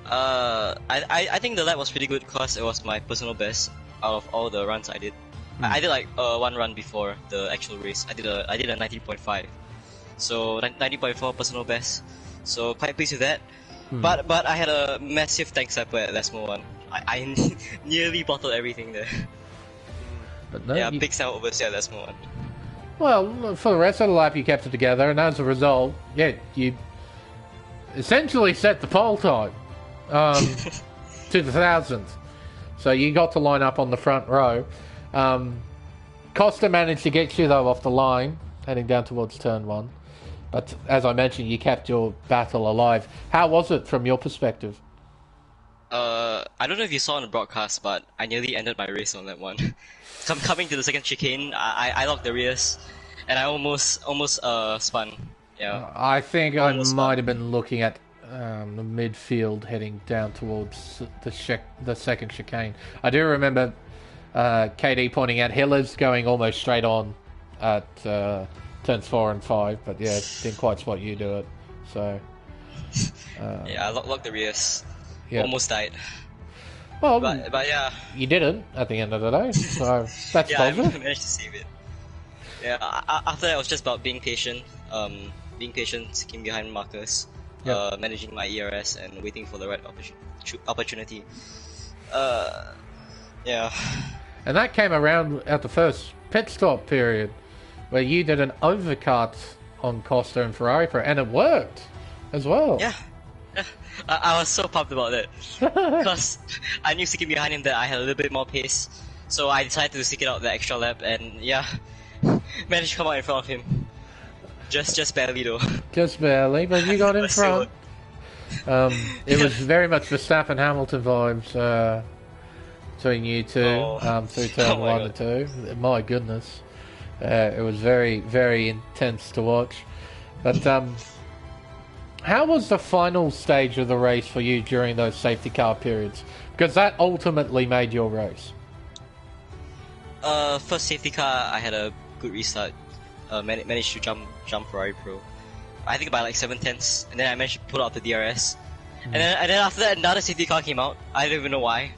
I think the lap was pretty good because it was my personal best out of all the runs I did. I did like one run before the actual race. I did a 90.5, so 90.4 personal best. So quite pleased with that. But I had a massive tank stepper at Lesmo one. I nearly bottled everything there. But no, yeah, big style oversteer at Lesmo one. Well, for the rest of the lap, you kept it together, and as a result, yeah, you essentially set the pole time to the thousandth. So you got to line up on the front row. Costa managed to get you though off the line, heading down towards turn 1. But as I mentioned, you kept your battle alive. How was it from your perspective? I don't know if you saw on the broadcast, but I nearly ended my race on that one. Coming to the second chicane, I locked the rears, and I almost spun. Yeah. I think almost I might have been looking at the midfield heading down towards the second chicane. I do remember KD pointing out Hillers going almost straight on at turns 4 and 5, but yeah, didn't quite spot you do it. So yeah, I locked the rears. Yeah. Almost died. Well, but yeah, you didn't at the end of the day, so that's yeah, positive. I managed to save it. Yeah, after that, it was just about being patient, sticking behind Marcus, managing my ERS, and waiting for the right opportunity. Yeah. And that came around at the first pit stop period, where you did an overcut on Costa and Ferrari Pro, and it worked as well. Yeah. I was so pumped about that because I knew sticking behind him that I had a little bit more pace, so I decided to stick it out the extra lap, and yeah, managed to come out in front of him. Just barely though. Just barely, but you got in front. It was very much Verstappen Hamilton vibes between you two through turn 1 and 2. My goodness, it was very, very intense to watch. But how was the final stage of the race for you during those safety car periods? Because that ultimately made your race. First safety car, I had a good restart. Managed to jump Ferrari Pro. I think by like 7/10ths, and then I managed to pull out the DRS. And then after that, another safety car came out. I don't even know why.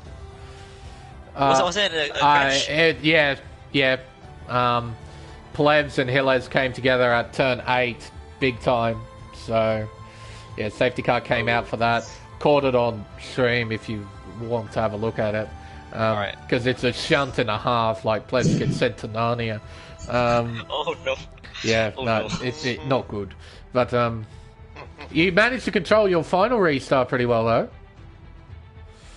Was that a crash? Yeah. Plebs and Hillers came together at turn 8, big time. So, yeah, safety car came out for that. Caught it on stream if you want to have a look at it. Because it's a shunt and a half, like Plebs get sent to Narnia. Oh no. Yeah, no. It's not good. But you managed to control your final restart pretty well, though.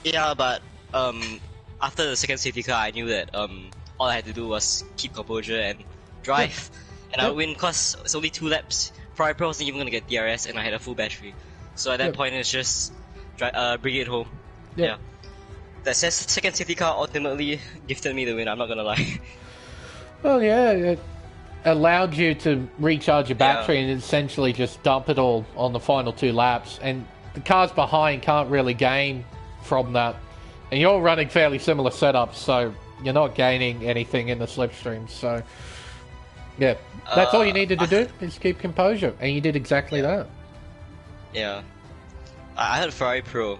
Yeah, but after the second safety car, I knew that all I had to do was keep composure and drive, and I would win because it's only 2 laps. Ferrari Pro wasn't even gonna get DRS, and I had a full battery. So at that point, it's just bring it home. Yeah. That second safety car ultimately gifted me the win. I'm not gonna lie. Well, yeah, it allowed you to recharge your battery and essentially just dump it all on the final 2 laps. And the cars behind can't really gain from that. And you're running fairly similar setups, so you're not gaining anything in the slipstream. So, yeah, that's all you needed to do is keep composure, and you did exactly that. Yeah, I had Ferrari Pro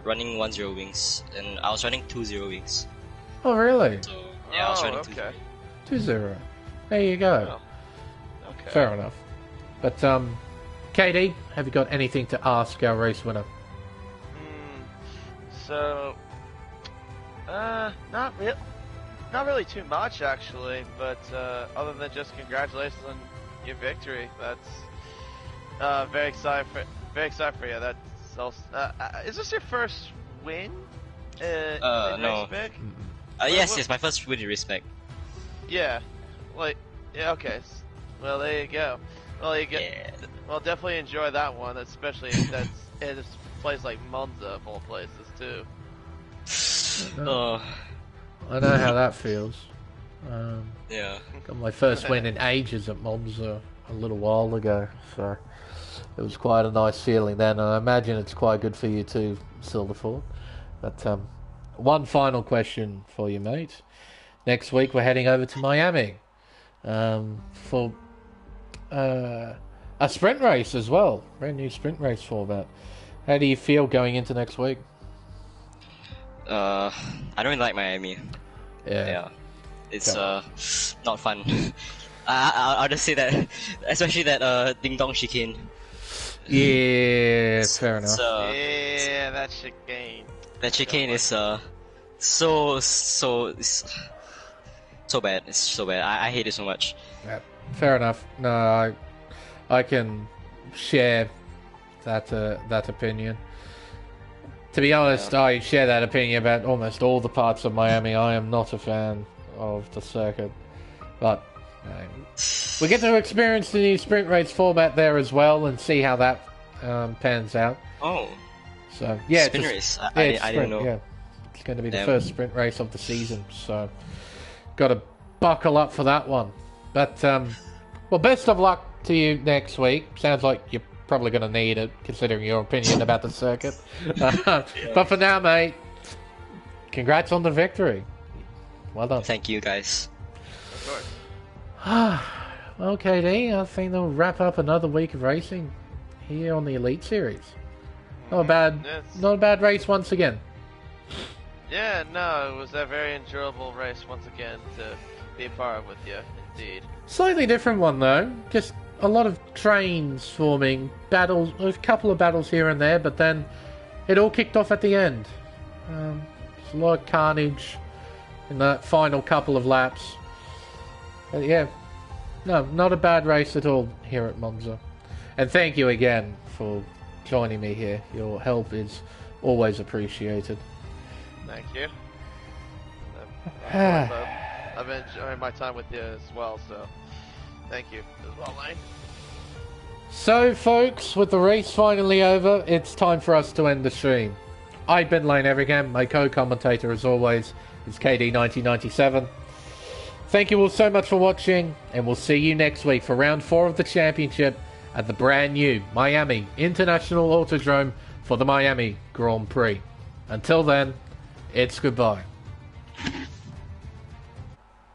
running 10 wings, and I was running 20 wings. Oh, really? So yeah, I was running 2-0. There you go. Oh. Okay. Fair enough. But KD, have you got anything to ask our race winner? So, not really too much actually, but other than just congratulations on your victory. That's very excited for you. That's also, is this your first win? In no. Race Spec? Yes, my first with Race Spec. Yeah, like, yeah, okay. Well, there you go. Well, you get. Yeah. Well, definitely enjoy that one, especially that's in a place like Monza, of all places, too. Oh, I know how that feels. yeah. Got my first win in ages at Monza a little while ago, so it was quite a nice feeling then. And I imagine it's quite good for you too, Silverford. But one final question for you, mate. Next week we're heading over to Miami for a sprint race as well. Brand new sprint race format. How do you feel going into next week? I don't really like Miami. Yeah. It's not fun. I'll just say that, especially that Ding Dong chicane. Yeah, fair enough. Yeah, that chicane. That chicane is so bad. It's so bad. I hate it so much. Yeah, fair enough. No, I can share that opinion. To be honest, I share that opinion about almost all the parts of Miami. I am not a fan of the circuit, but we get to experience the new sprint race format there as well and see how that pans out. Oh, so yeah, sprint race. I didn't know. Yeah, it's going to be the first sprint race of the season, so got to buckle up for that one. But well, best of luck to you next week. Sounds like you're probably going to need it, considering your opinion about the circuit. But for now, mate, congrats on the victory. Well done. Thank you, guys. Of course. Well, KD, I think they'll wrap up another week of racing here on the Elite Series. Not a bad race once again. Yeah, no, it was a very enjoyable race once again to be a part of with you, indeed. Slightly different one though. Just a lot of trains forming, battles, a couple of battles here and there, but then it all kicked off at the end. There's a lot of carnage in that final couple of laps. But yeah, no, not a bad race at all here at Monza. And thank you again for joining me here. Your help is always appreciated. Thank you. I've been enjoying my time with you as well, so thank you as well, Lane. So, folks, with the race finally over, it's time for us to end the stream. I've been Lane Everingham. My co-commentator, as always, is KD1997. Thank you all so much for watching, and we'll see you next week for round 4 of the championship at the brand new Miami International Autodrome for the Miami Grand Prix. Until then, it's goodbye.